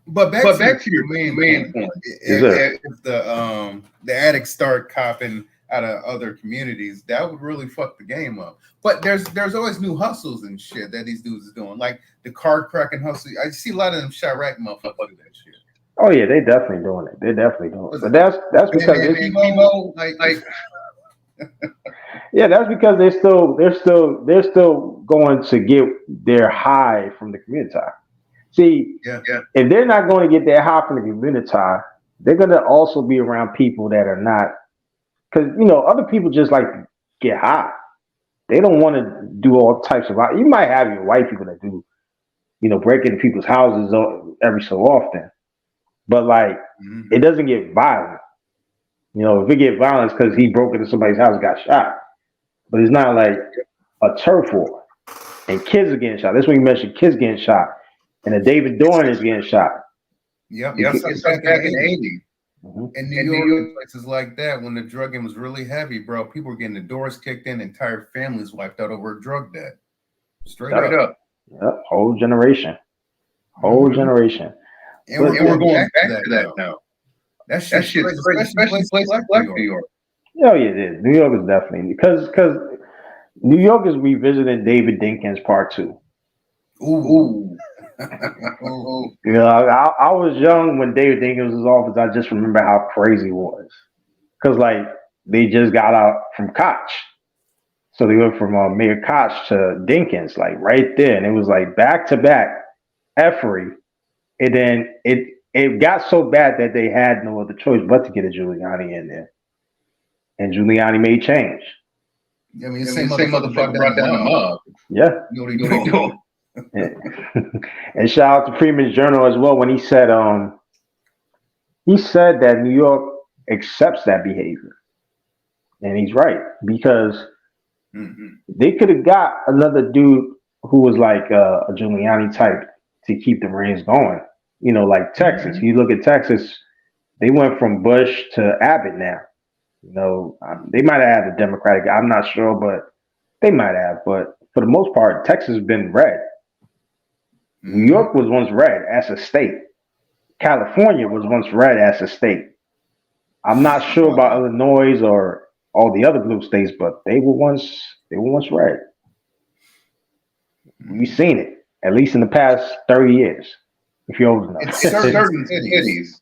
But back to your main point. If the addicts start copping out of other communities, that would really fuck the game up. But there's always new hustles and shit that these dudes is doing, like the card cracking hustle. I see a lot of them Chirac motherfuckers do that shit. Oh yeah, they definitely doing it. They're definitely doing it. But that's because yeah, that's because they're still going to get their high from the Communitah. See, if they're not going to get their high from the Communitah, they're going to also be around people that are not, because you know other people just like to get high. They don't want to do all types of. You might have your white people that do, you know, break into people's houses every so often, but like it doesn't get violent. You know, if it get violent, it's because he broke into somebody's house and got shot. But it's not like a turf war. And kids are getting shot. That's when you mentioned kids getting shot. And the David Dorn is getting shot. Yep. It's back in the 80s. In New York, places like that, when the drug game was really heavy, bro, people were getting the doors kicked in, entire families wiped out over a drug debt. Straight up. Yep. Whole generation. Generation. And we're going back to that now. That shit's crazy, especially places like New York. Oh yeah, it is. New York is definitely because New York is revisiting David Dinkins Part 2. Ooh. You know, I was young when David Dinkins was in office. I just remember how crazy it was, because like they just got out from Koch, so they went from Mayor Koch to Dinkins, like right there, and it was like back to back effery, and then it got so bad that they had no other choice but to get a Giuliani in there. And Giuliani made change. I mean, the same motherfucker brought down the mob. Yeah. You know what he doing? And shout out to Freeman's Journal as well when he said that New York accepts that behavior. And he's right, because they could have got another dude who was like a Giuliani type to keep the reins going. You know, like Texas. You look at Texas, they went from Bush to Abbott now. You know, they might have had a Democratic, I'm not sure, but they might have. But for the most part, Texas has been red. New York was once red as a state. California was once red as a state. I'm not sure about Illinois or all the other blue states, but they were once red. We've seen it, at least in the past 30 years. If you're old enough. It's certain cities.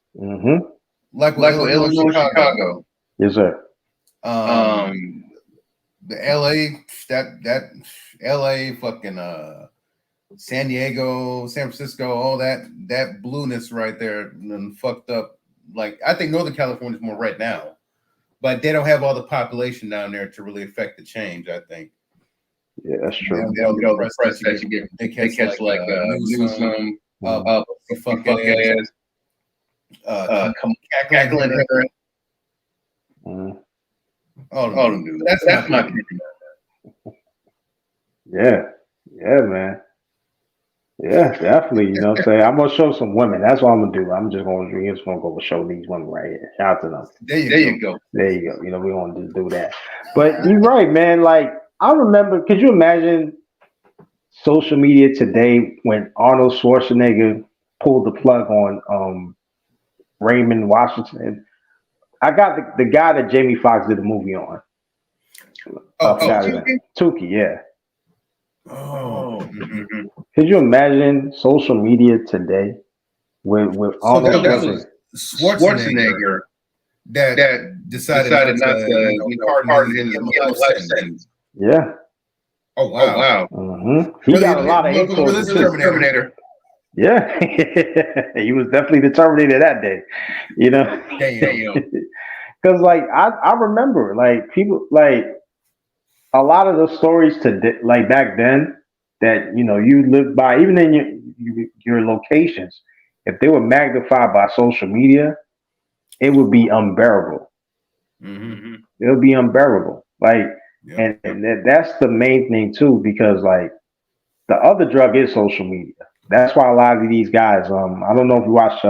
Like Illinois, Chicago. Yes, sir. The LA, that LA, fucking San Diego, San Francisco, all that blueness right there, and fucked up. Like I think Northern California is more right now, but they don't have all the population down there to really affect the change. I think. Yeah, that's true. They don't get all the press that you get. They catch like Newsom, fuck ass, cackling. Oh, dude. That's my opinion. Yeah, man. Yeah, definitely. You know what I'm saying? I'm gonna show some women. That's what I'm gonna do. I'm just gonna go show these women right here. Shout out to them. There you go. You know, we want to just do that. But you're right, man. Like I remember, could you imagine social media today when Arnold Schwarzenegger pulled the plug on Raymond Washington? I got the guy that Jamie Foxx did a movie on. Tukey, yeah. Could you imagine social media today with Arnold Schwarzenegger that decided not to pardon him in the life sentence? Yeah. Oh wow. He got a lot of influence. Terminator. Yeah, he was definitely the Terminator that day. You know, because like I remember like people like a lot of the stories like back then that you lived by, even in your locations, if they were magnified by social media, it would be unbearable. It would be unbearable. Like, and that's the main thing too, because like the other drug is social media. That's why a lot of these guys, I don't know if you watched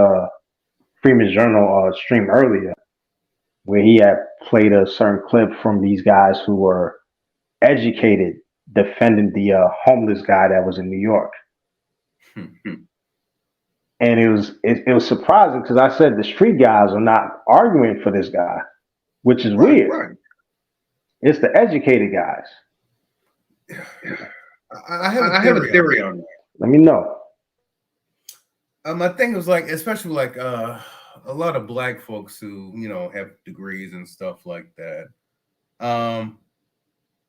Freeman's Journal stream earlier, where he had played a certain clip from these guys who were educated defending the homeless guy that was in New York. And it was surprising because I said the street guys are not arguing for this guy, which is weird. Right. It's the educated guys. I have a theory on that. Let me know. My thing was like, especially like a lot of black folks who have degrees and stuff like that.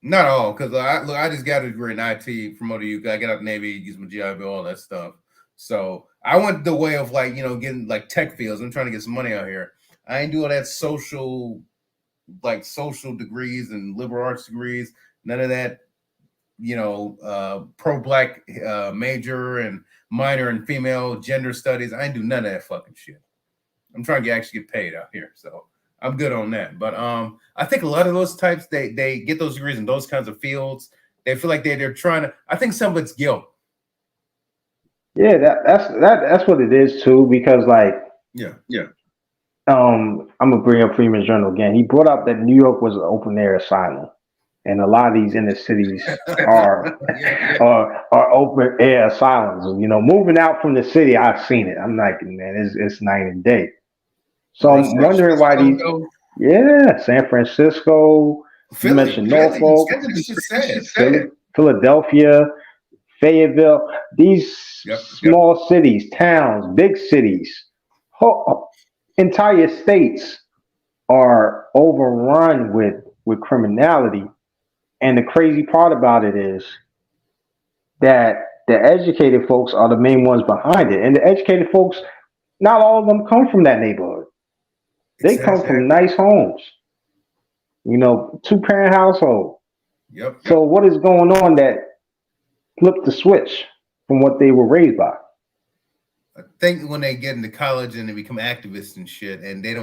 Not all, because I just got a degree in IT from ODU. I got out of the Navy, used my GI Bill, all that stuff. So I went the way of like getting like tech fields. I'm trying to get some money out here. I ain't do all that social degrees and liberal arts degrees. None of that. Pro-black major and minor in female gender studies. I ain't do none of that fucking shit. I'm trying to actually get paid out here, so I'm good on that. But I think a lot of those types, they get those degrees in those kinds of fields. They feel like they're trying to. I think some of it's guilt. Yeah, that's what it is too. Because like, I'm gonna bring up Freeman's Journal again. He brought up that New York was an open air asylum. And a lot of these inner cities are open air asylums. Moving out from the city, I've seen it. I'm like, man, it's night and day. So I'm wondering why these. Yeah, San Francisco. Philly, you mentioned Norfolk, Philadelphia, Fayetteville. These small cities, towns, big cities, entire states are overrun with criminality. And the crazy part about it is that the educated folks are the main ones behind it. And the educated folks, not all of them come from that neighborhood. They come from nice homes, 2-parent household. So what is going on that flipped the switch from what they were raised by? I think when they get into college and they become activists and shit, and they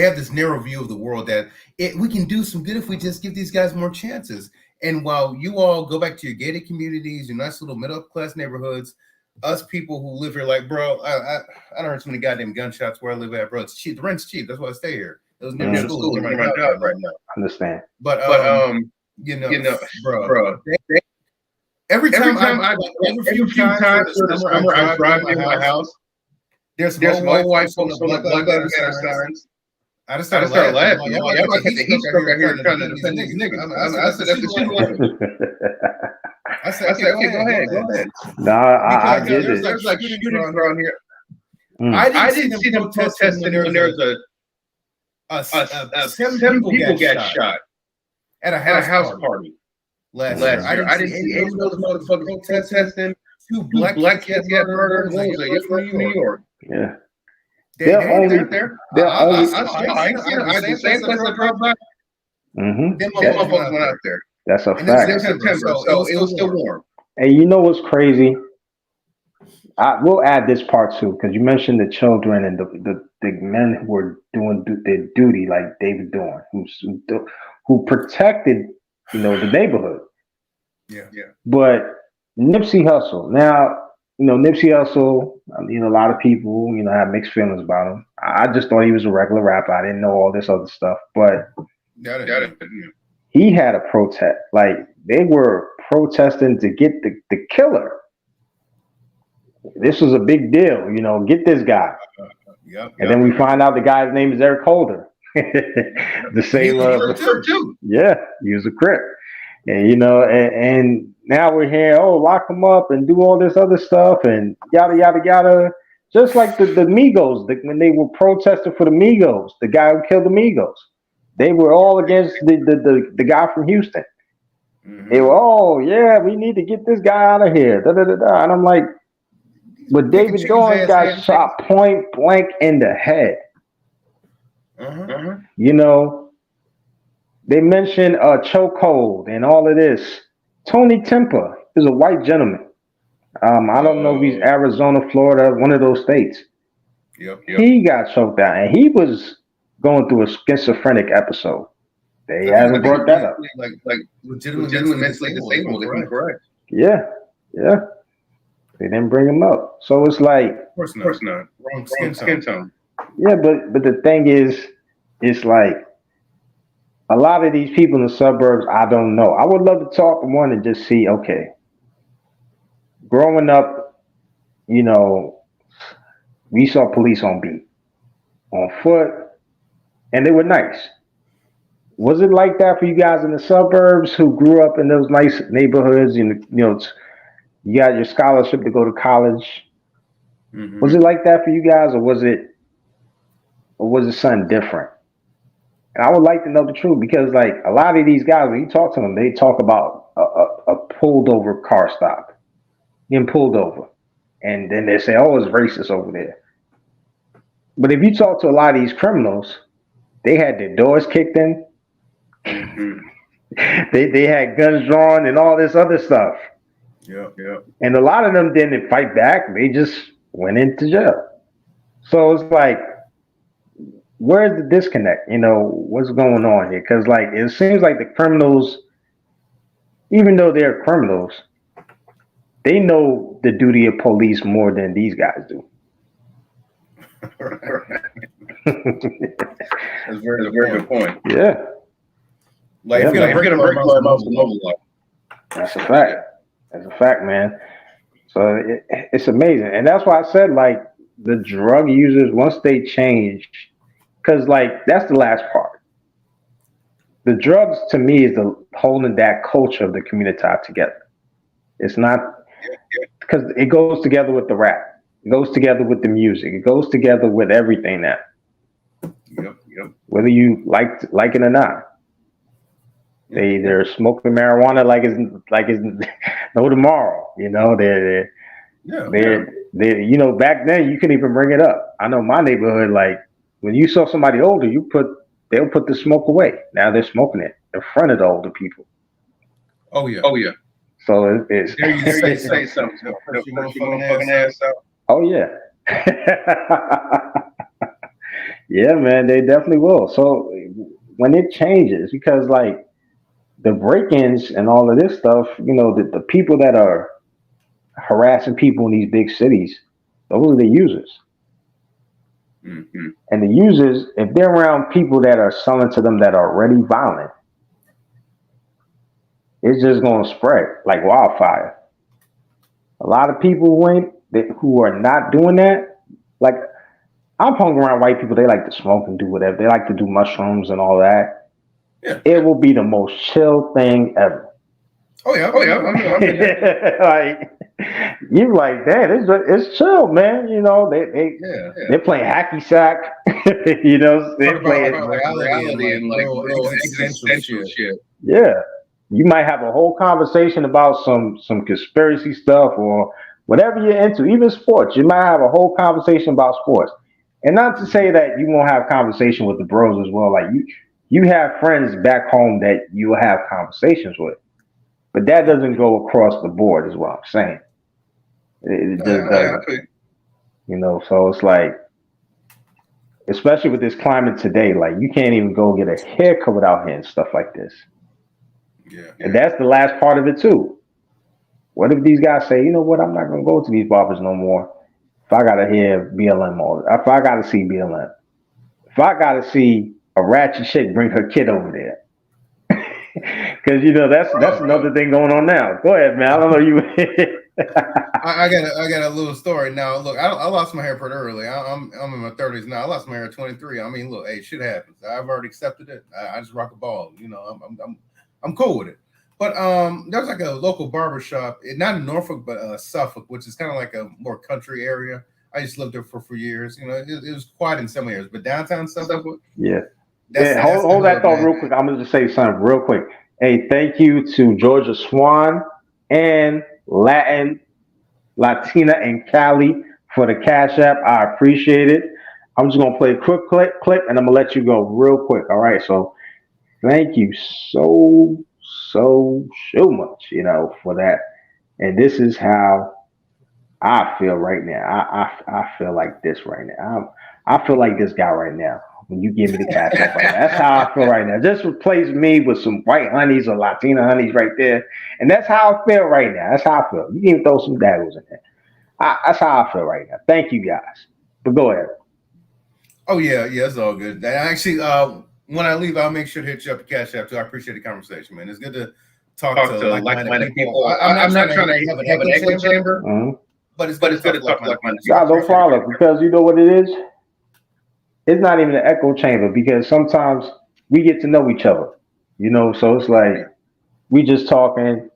have this narrow view of the world that we can do some good if we just give these guys more chances. And while you all go back to your gated communities, your nice little middle class neighborhoods, us people who live here, like, bro, I don't heard so many goddamn gunshots where I live at, bro. It's cheap. The rent's cheap. That's why I stay here. Those near school is my job right now. Understand. But bro. Every time I drive near my house, there's no white folks on the Black Lives Matter signs. I just started laughing. Y'all like the heat stroke out here trying to defend these niggas. I said, that's the shit. I said, okay, go ahead. I get it. There's like shootings around here. I didn't see them protesting when there's seven people got shot at a house party last year. I didn't see any of those motherfuckers protesting. Two black kids got murdered in New York. Yeah. They're only there. I ain't the same place I drove by. Them motherfuckers went out there. That's a fact. It's September, so it was still warm. And you know what's crazy? We'll add this part too, because you mentioned the children and the men who were doing their duty, like David Dorn, who protected, the neighborhood. Yeah. But Nipsey Hussle. Now, Nipsey Hussle, a lot of people, have mixed feelings about him. I just thought he was a regular rapper. I didn't know all this other stuff. But he had a protest. Like, they were protesting to get the killer. This was a big deal, get this guy. And then we find out the guy's name is Eric Holder. The same. Yeah, he was a Crip. And, and now we're here, lock him up and do all this other stuff and yada, yada, yada. Just like the Migos, when they were protesting for the Migos, the guy who killed the Migos. They were all against the guy from Houston. Mm-hmm. They were, oh yeah, we need to get this guy out of here. Da, da, da, da. And I'm like, but David Dorn got shot point blank in the head. You know, they mentioned a chokehold and all of this. Tony Temper is a white gentleman. I don't know if he's Arizona, Florida, one of those states. Yep. He got choked out, and he was going through a schizophrenic episode. They haven't brought that up. Like legitimately mentally disabled, if I'm correct. Yeah. They didn't bring him up. So it's like, of course not. Wrong skin tone. Yeah, but the thing is, it's like a lot of these people in the suburbs, I don't know. I would love to talk to one and just see, okay, growing up, you know, we saw police on beat, on foot, and they were nice. Was it like that for you guys in the suburbs who grew up in those nice neighborhoods? You know, you got your scholarship to go to college. Mm-hmm. Was it like that for you guys, or was it something different? And I would like to know the truth, because like a lot of these guys, when you talk to them, they talk about a pulled over car stop, getting pulled over, and then they say, "Oh, it's racist over there." But if you talk to a lot of these criminals, they had their doors kicked in. Mm-hmm. They had guns drawn and all this other stuff. Yeah. And a lot of them didn't fight back. They just went into jail. So it's like, where's the disconnect? You know, what's going on here? Because like it seems like the criminals, even though they're criminals, they know the duty of police more than these guys do. That's a very good point. Yeah. Like if you're gonna break law, that's a fact. That's a fact, man. So it's amazing, and that's why I said like the drug users, once they change, because like that's the last part. The drugs to me is the holding that culture of the Communitah together. It's not because it goes together with the rap. It goes together with the music. It goes together with everything now. Yep. Whether you like it or not. They're smoking marijuana like it's no tomorrow. You know, they're you know, back then you couldn't even bring it up. I know my neighborhood, like when you saw somebody older, they'll put the smoke away. Now they're smoking it in front of the older people. Oh yeah. So it's there you say something. You motherfucking ass out. Oh yeah. Yeah, man, they definitely will. So when it changes, because like the break-ins and all of this stuff, you know, the people that are harassing people in these big cities, those are the users. Mm-hmm. And the users, if they're around people that are selling to them that are already violent, it's just going to spread like wildfire. A lot of people who are not doing that, like I've hung around white people, they like to smoke and do whatever. They like to do mushrooms and all that. Yeah. It will be the most chill thing ever. Oh yeah. Like you're like, damn, it's chill, man. You know, they're playing hacky sack. You know, they're playing reality and like real existential shit. Yeah, you might have a whole conversation about some conspiracy stuff or whatever you're into, even sports. You might have a whole conversation about sports, and not to say that you won't have conversation with the bros as well. Like you have friends back home that you have conversations with, but that doesn't go across the board, is what I'm saying. It just doesn't. You know, so it's like, especially with this climate today, like you can't even go get a haircut without hearing stuff like this. Yeah. And that's the last part of it too. What if these guys say, you know what, I'm not gonna go to these barbers no more if I gotta hear BLM if I gotta see BLM. If I gotta see a ratchet chick bring her kid over there. Because you know that's another thing going on now. Go ahead, man. I don't know you. I got a little story now. Look, I lost my hair pretty early. I'm in my 30s now. I lost my hair at 23. I mean, look, hey, shit happens. I've already accepted it. I just rock a ball. You know, I'm cool with it. But there's like a local barber shop, not in Norfolk, but Suffolk, which is kind of like a more country area. I just lived there for years. You know, it was quiet in some areas, but downtown Suffolk, yeah, Yeah, hold that thought real quick. I'm gonna just say something real quick. Hey, thank you to Georgia Swan and Latina and Cali for the Cash App. I appreciate it. I'm just gonna play a quick clip, and I'm gonna let you go real quick. All right. So thank you so much, for that. And this is how I feel right now. I feel like this right now. I feel like this guy right now. When you give me the cash app right now, that's how I feel right now. Just replace me with some white honeys or Latina honeys right there, and that's how I feel right now. That's how I feel. You can even throw some daggles in there. That's how I feel right now. Thank you guys. But go ahead. Oh yeah, it's all good. Actually, when I leave, I'll make sure to hit you up the cash app too. I appreciate the conversation, man. It's good to talk to like-minded people. I'm not trying to have an echo chamber. Mm-hmm. But it's good to talk like minded. Nah, no problem. Because you know what it is? It's not even an echo chamber because sometimes we get to know each other. So it's like we just talking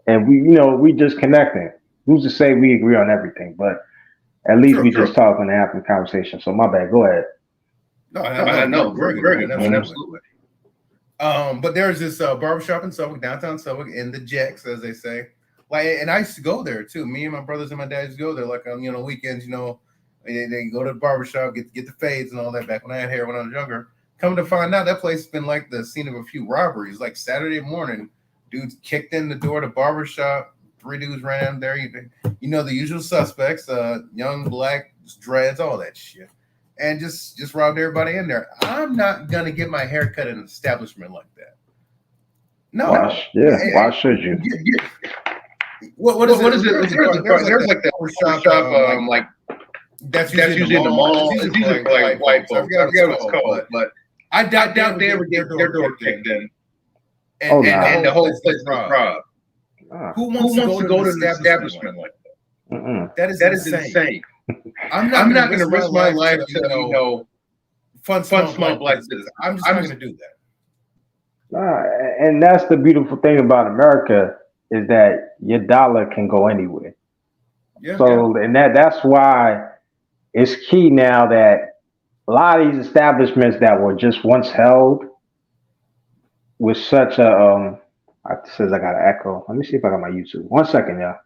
and we just connecting. Who's to say we agree on everything? But at least we just talking and having a conversation. So my bad. Go ahead. No, I know. Very good. Absolutely. But there's this barbershop in Suffolk, downtown Suffolk, in the Jacks, as they say. And I used to go there too. Me and my brothers and my dad used to go there, like on weekends. They go to the barbershop, get the fades and all that. Back when I had hair when I was younger. Coming to find out, that place has been like the scene of a few robberies. Like Saturday morning, dudes kicked in the door of the barbershop. 3 dudes ran there. The usual suspects, young black dreads, all that shit, and just robbed everybody in there. I'm not gonna get my hair cut in an establishment like that. No. Why should you? What is it? There's like that barbershop, like that's usually in the mall. It's usually for like white folks. I forget what it's called, but I doubt they ever get their door kicked in. And the whole place is robbed. Who wants to go to an establishment like that? That is insane. I'm not going to risk my life to fun small black citizens. I'm just not going to do that. And that's the beautiful thing about America is that your dollar can go anywhere. Yeah, and that's why it's key now that a lot of these establishments that were just once held with such a it says I got an echo. Let me see if I got my YouTube. 1 second, y'all.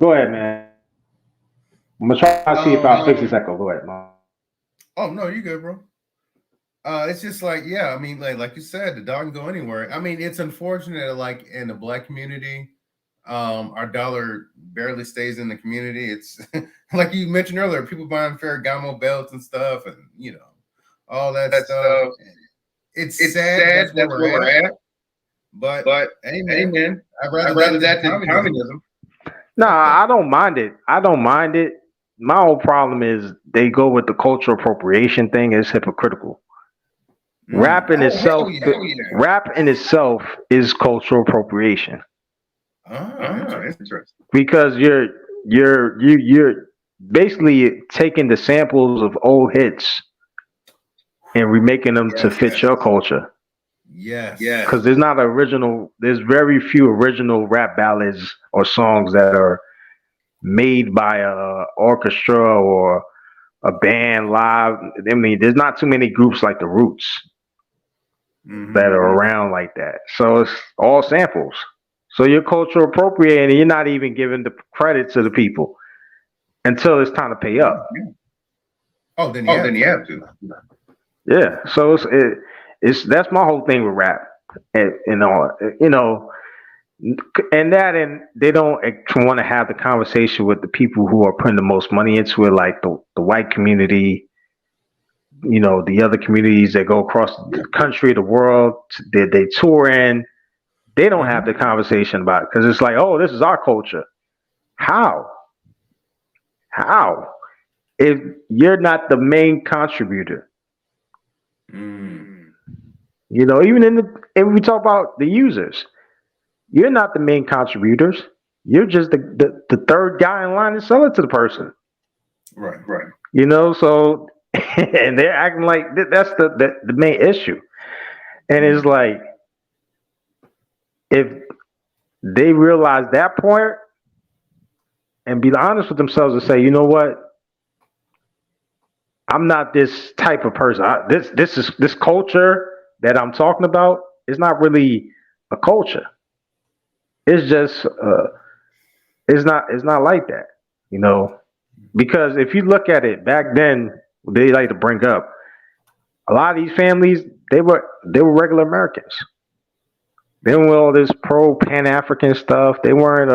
Go ahead, man. I'm gonna try to see if I fix this echo. Go ahead, man. Oh no, you good, bro. It's just like, I mean, like you said, the dog can go anywhere. I mean, it's unfortunate that, like, in the black community, our dollar barely stays in the community. It's like you mentioned earlier, people buying Ferragamo belts and stuff, and all that stuff. It's sad that's where we're at. But amen. I'd rather that than communism. No, I don't mind it. My whole problem is they go with the cultural appropriation thing. It's hypocritical. Rap in itself is cultural appropriation. Interesting. Because you're basically taking the samples of old hits and remaking them to fit your culture. Yes. Because there's very few original rap ballads or songs that are made by a orchestra or a band live. I mean, there's not too many groups like the Roots that are around like that. So it's all samples. So you're cultural appropriating, and you're not even giving the credit to the people until it's time to pay up. Oh, then you have to. Yeah. So that's my whole thing with rap, and they don't want to have the conversation with the people who are putting the most money into it, like the white community, the other communities that go across the country, the world, they tour in. They don't have the conversation about it because it's like, oh, this is our culture. How? If you're not the main contributor? Even if we talk about the users, you're not the main contributors. You're just the third guy in line to sell it to the person. Right. So and they're acting like that's the main issue. And it's like, if they realize that point and be honest with themselves and say, you know what? I'm not this type of person. This culture that I'm talking about is not really a culture. It's just it's not like that, you know. Because if you look at it back then, they like to bring up a lot of these families. They were regular Americans. They weren't all this pro Pan African stuff. They weren't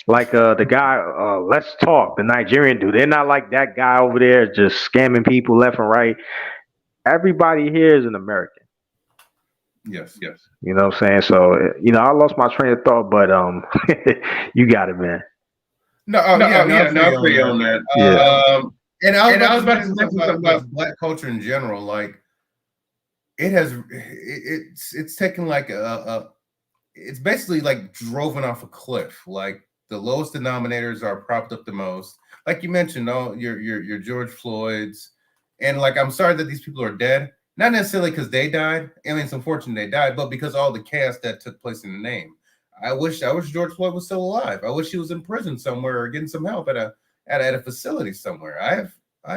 like the guy Let's Talk, the Nigerian dude. They're not like that guy over there just scamming people left and right. Everybody here is an American. Yes. You know what I'm saying? So I lost my train of thought, but you got it, man. No, I agree on that. Yeah. And I was about to say something about Black culture in general. Like, it's taken like it's basically like driven off a cliff. Like, the lowest denominators are propped up the most. Like you mentioned, your George Floyd's, and like, I'm sorry that these people are dead. Not necessarily because they died. I mean, it's unfortunate they died, but because all the chaos that took place in the name. I wish George Floyd was still alive. I wish he was in prison somewhere or getting some help at a facility somewhere. I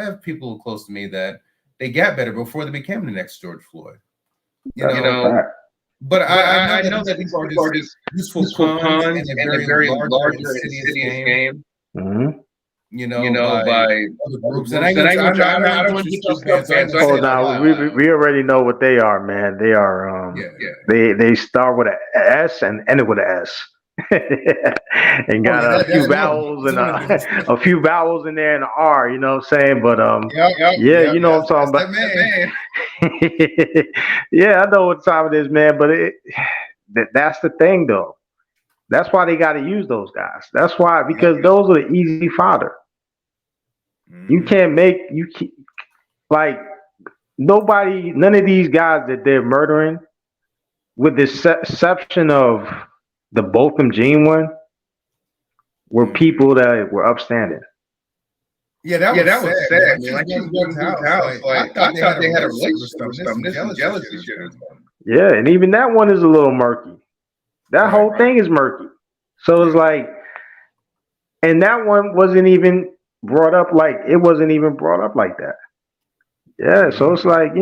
have people close to me that they got better before they became the next George Floyd. You know. But I know that these are just useful pawns in a very large and insidious game. Mm-hmm. You know, by other groups. And I don't want to get those fans. Oh no, we already know what they are, man. They are they start with an S and end it with an S. And got a few vowels and a few vowels in there and an R, you know what I'm saying? But you know what I'm talking about. Yeah, I know what time it is, man. But that's the thing, though. That's why they got to use those guys. That's why, because those are the easy fodder. You can't like none of these guys that they're murdering, with the exception of the Botham Jean one, were people that were upstanding. Yeah, that was sad. Man. Like, I thought they had a relationship or something. This is jealousy shit. Yeah, and even that one is a little murky. That whole thing is murky. So it's like, and that one wasn't even brought up like that. Yeah, so it's like,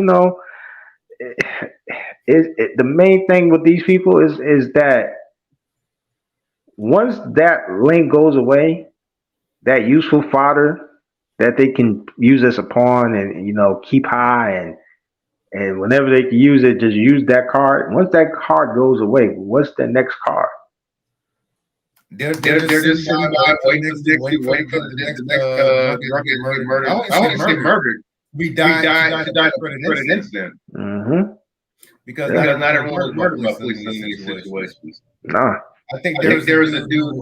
the main thing with these people is that once that link goes away, that useful fodder that they can use as a pawn and keep high and whenever they can use it, just use that card. Once that card goes away, what's the next card? They're just sitting by waiting for the next drunk get murdered. I want to say murdered. We died for an incident. Mm-hmm. Because not everyone was murdered by police in these situations. Nah. I think there was a dude.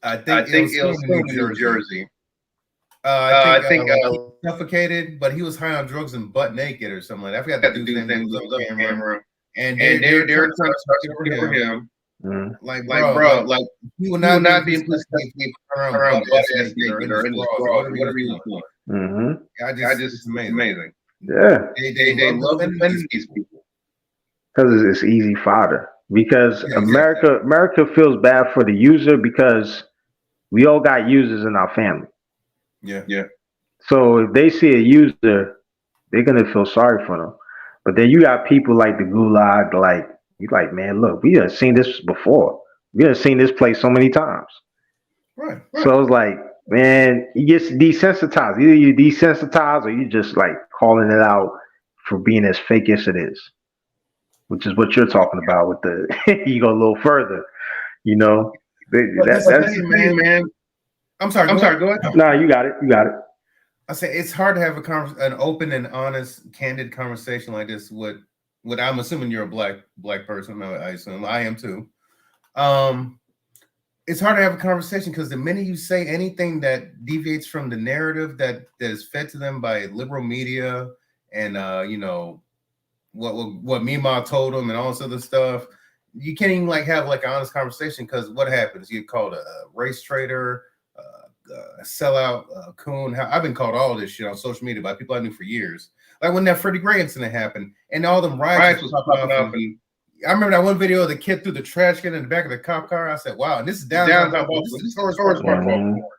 I think it was in New Jersey. I think he suffocated, but he was high on drugs and butt naked or something like that. I forgot the dude's name. Was on camera, and they're trying to search for him. Mm-hmm. Like bro, he will not be in place around butt ass naked or in his bra, whatever he was doing. Mm-hmm. I just it's amazing. Yeah, they love these people because it's easy fodder. Because America feels bad for the user because we all got users in our family. Yeah. So if they see a user, they're gonna feel sorry for them. But then you got people like the Gulag, like you're like, man, look, we done seen this before. We done seen this play so many times. Right. So it's like, man, you get desensitized. Either you desensitize or you just like calling it out for being as fake as it is. Which is what you're talking about with the you go a little further, That's man. I'm sorry. Go ahead. No, you got it. I say it's hard to have an open and honest, candid conversation like this. What I'm assuming you're a black person. I assume I am too. It's hard to have a conversation because the minute you say anything that deviates from the narrative that is fed to them by liberal media and what Mima told them and all this other stuff, you can't even have an honest conversation because what happens? You get called a race traitor, a sellout, a coon. I've been called all this shit on social media by people I knew for years. Like when that Freddie Gray incident happened and all them riots was popping up. And I remember that one video of the kid threw the trash can in the back of the cop car. I said, wow, and this is downtown Baltimore. This is Baltimore.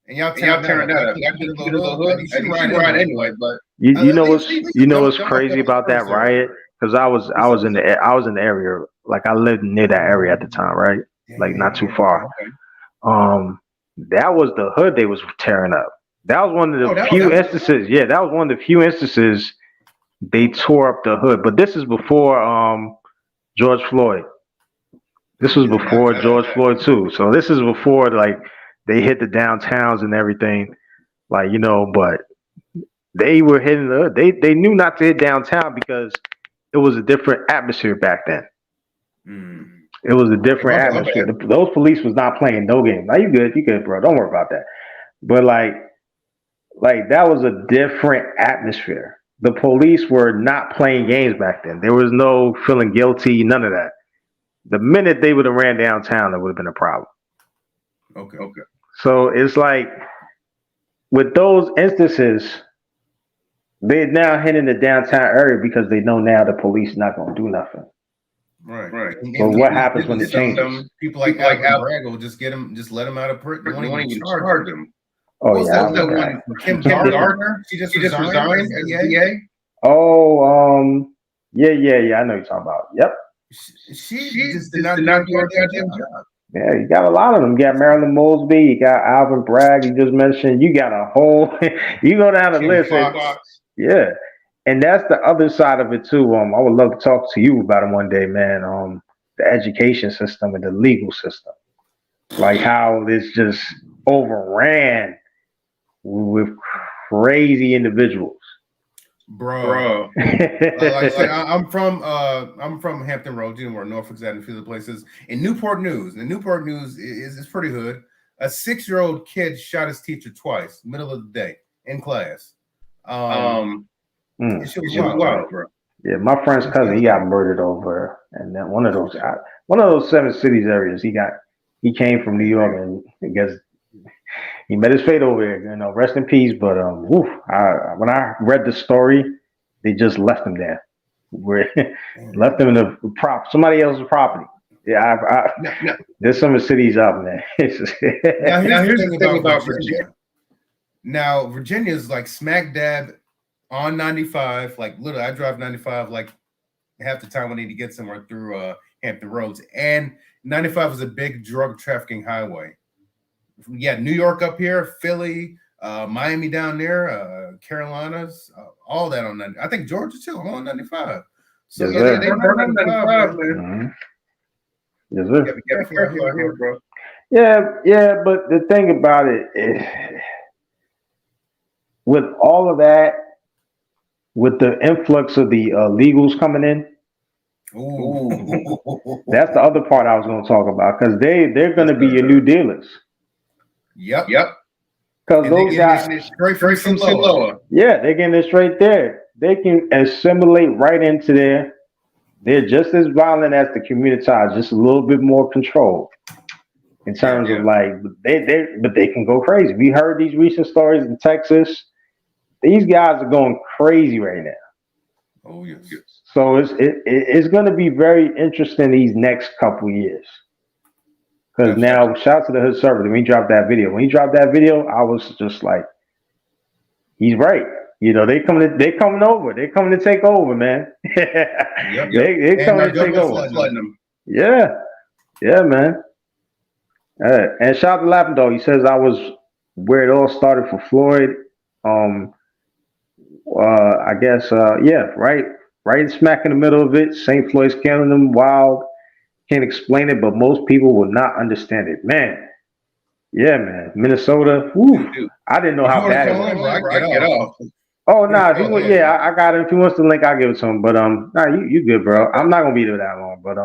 And y'all tearing that up. Y'all get a little hood. You should ride anyway. But you know what's crazy about that riot? Because I was in the area. Like I lived near that area at the time, right? Like not too far. That was the hood they was tearing up. That was one of the few instances. Yeah, that was one of the few instances they tore up the hood. But this is before George Floyd. This was before George Floyd too. So this is before like they hit the downtowns and everything. Like, you know, but they were hitting the hood. They knew not to hit downtown because it was a different atmosphere back then. It was a different atmosphere. Those police was not playing no game. Now you good, bro. Don't worry about that. But like that was a different atmosphere. The police were not playing games back then. There was no feeling guilty, none of that. The minute they would have ran downtown, it would have been a problem. Okay. So it's like with those instances, they're now hitting the downtown area because they know now the police not going to do nothing. Right. But what happens when it changes? People like Bragg will just let them out of prison. They won't even charge them. Oh, yeah. That one? Kim Gardner? She just resigned as DA? Oh, yeah. I know you're talking about. Yep. She just did not do her goddamn job. Yeah, you got a lot of them. You got Marilyn Mosby. You got Alvin Bragg. You just mentioned. You got a whole. You go down the list. Yeah, and that's the other side of it too. I would love to talk to you about it one day, man. The education system and the legal system, like how it's just overran with crazy individuals. Bro. Like I said, I'm from Hampton Roads, you know, where Norfolk's at and a few other places. In Newport News, is pretty hood. A 6-year-old kid shot his teacher twice, middle of the day, in class. It should be wild, bro. Yeah, my friend's cousin, he got murdered over, and then one of those 7 cities areas. He came from New York, and I guess he met his fate over here. You know, rest in peace. But when I read the story, they just left him there. Left him in the somebody else's property. Yeah, there's some cities out, man. Now here's the thing about Virginia. Now Virginia is like smack dab on 95. Like literally, I drive 95 like half the time I need to get somewhere through Hampton Roads, and 95 is a big drug trafficking highway. Yeah, New York up here, Philly, Miami down there, Carolinas, all that on 90. I think Georgia too. I'm on 95. So yes, they run on 95, man. Yes, sir. Be careful out here, bro. Yeah, but the thing about it is, with all of that, with the influx of the legals coming in, that's the other part I was going to talk about, because they're going to be your new dealers. Yep. Because those guys straight from Siloa. Yeah, they're getting it straight there. They can assimilate right into there. They're just as violent as the Communitah, just a little bit more controlled in terms of like but they can go crazy. We heard these recent stories in Texas. These guys are going crazy right now. Oh yes. So it's going to be very interesting these next couple years. Because now, shout out to the hood server. When he dropped that video, I was just like, he's right. You know, they coming over. They're coming to take over, man. They're coming to take over. Yeah, man. And shout out to Laughing Dog. He says I was where it all started for Floyd. I guess, right smack in the middle of it. St. Floyd's killing them wild. Can't explain it, but most people will not understand it. Man. Yeah, man. Minnesota. Whew, I didn't know how bad it was. Oh, no. I got him. If he wants the link, I'll give it to him. But you good, bro. I'm not gonna be there that long. But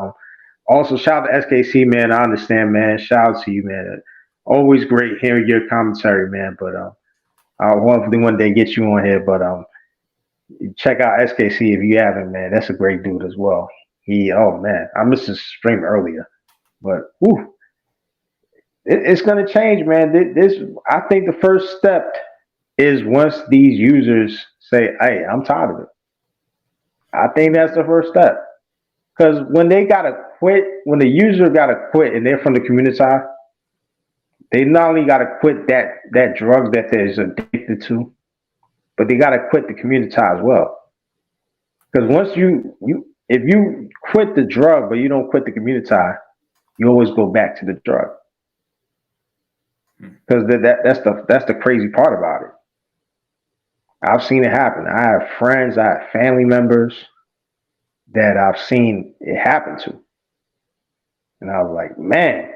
also shout out to SKC, man. I understand, man. Shout out to you, man. Always great hearing your commentary, man. But I'll hopefully one day get you on here. But check out SKC if you haven't, man. That's a great dude as well. I missed his stream earlier, but it's gonna change, man. I think the first step is once these users say, "Hey, I'm tired of it." I think that's the first step, because when they gotta quit, when the user gotta quit, and they're from the Communitah, they not only got to quit that drug that they're addicted to, but they got to quit the Communitah as well. Because once if you quit the drug but you don't quit the Communitah, you always go back to the drug. Because that's the crazy part about it. I've seen it happen. I have friends, I have family members that I've seen it happen to. And I was like, man.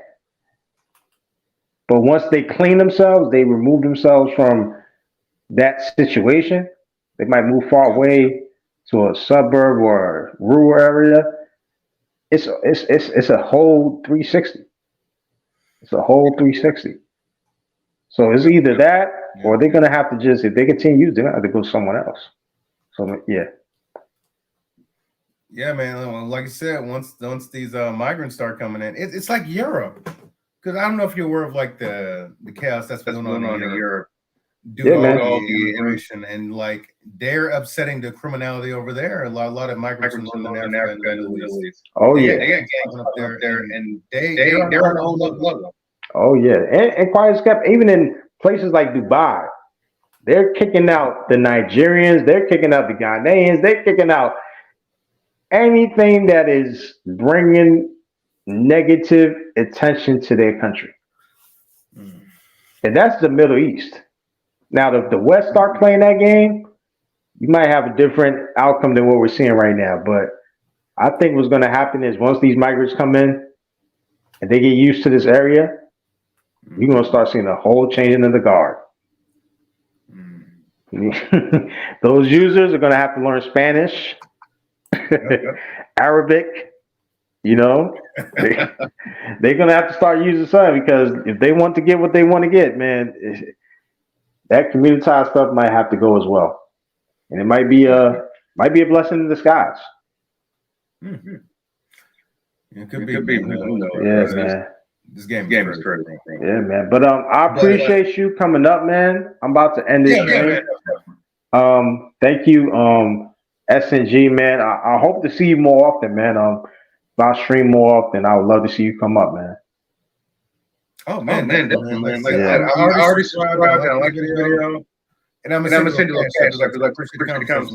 But once they clean themselves, they remove themselves from that situation, they might move far away to a suburb or a rural area. It's a whole 360. It's a whole 360. So it's either that or they're gonna have to just, if they continue, they're gonna have to go somewhere else. So yeah. Yeah, man. Like I said, once these migrants start coming in, it's like Europe. Because I don't know if you're aware of like the chaos that's going on in Europe due to all the immigration, and like they're upsetting the criminality over there. A lot of migrants from Northern Africa and the Middle East. Oh yeah, they got gangs up there, and they're on a whole level. Oh yeah, and quiet skep, even in places like Dubai, they're kicking out the Nigerians, they're kicking out the Ghanaians, they're kicking out anything that is bringing negative attention to their country. And that's the Middle East. Now, if the West start playing that game, you might have a different outcome than what we're seeing right now. But I think what's going to happen is once these migrants come in and they get used to this area, you're going to start seeing a whole changing of the guard. Those users are going to have to learn Spanish, Arabic. You know, they're going to have to start using something, because if they want to get what they want to get, man, that Communitah stuff might have to go as well. And it might be a blessing in disguise. Mm-hmm. It could be. Yeah, man. This game is crazy. Yeah, man. But I appreciate you coming up, man. I'm about to end this stream. Thank you, SNG, man. I hope to see you more often, man. If I stream more often, I would love to see you come up, man. Oh man, definitely, man. Like, I already subscribed. I like this video, and I'm gonna send you a text.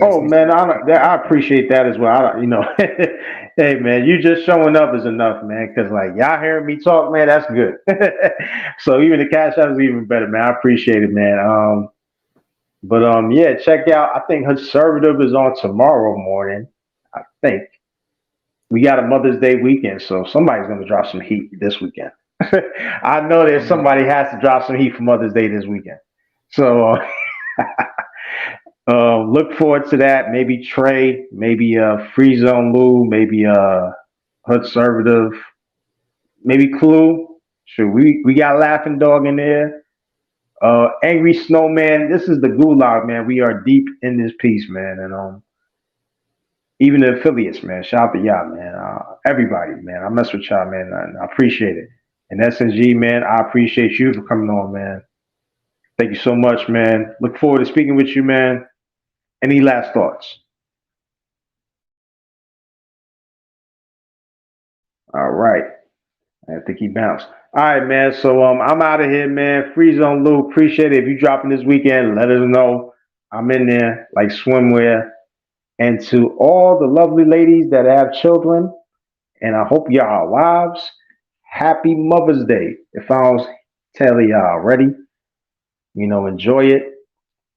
Oh man, I appreciate that as well. Hey man, you just showing up is enough, man. Because like y'all hearing me talk, man, that's good. So even the cash app is even better, man. I appreciate it, man. Yeah, check out. I think Conservative is on tomorrow morning. I think we got a Mother's Day weekend, so somebody's gonna drop some heat this weekend. I know that somebody has to drop some heat for Mother's Day this weekend. So look forward to that. Maybe Trey, maybe Free Zone Lou, maybe Conservative, maybe Clue. Sure, we got Laughing Dog in there. Angry Snowman. This is the gulag, man. We are deep in this piece, man. And even the affiliates, man. Shout out to y'all, man. Everybody, man. I mess with y'all, man. I appreciate it. And SNG, man, I appreciate you for coming on, man. Thank you so much, man. Look forward to speaking with you, man. Any last thoughts? All right. I think he bounced. All right, man. So I'm out of here, man. Free Zone Lou, appreciate it. If you dropping this weekend, let us know. I'm in there like swimwear. And to all the lovely ladies that have children, and I hope y'all are wives, happy Mother's Day. If I don't tell y'all already, enjoy it.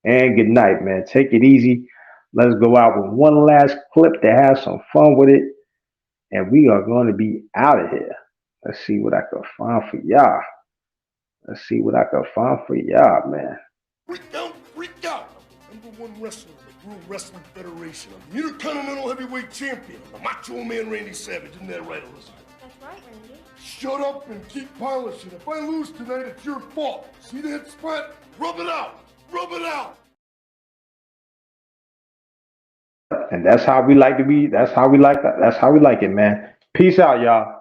And good night, man. Take it easy. Let's go out with one last clip to have some fun with it. And we are going to be out of here. Let's see what I can find for y'all. Man. Freak out. Number one wrestler of the World Wrestling Federation. I'm the Intercontinental Heavyweight Champion. I'm the Macho Man Randy Savage. Isn't that right, Elizabeth? That's right, Randy. Shut up and keep polishing. If I lose tonight, it's your fault. See that spot? Rub it out. Rub it out. And that's how we like to be. That's how we like it, man. Peace out, y'all.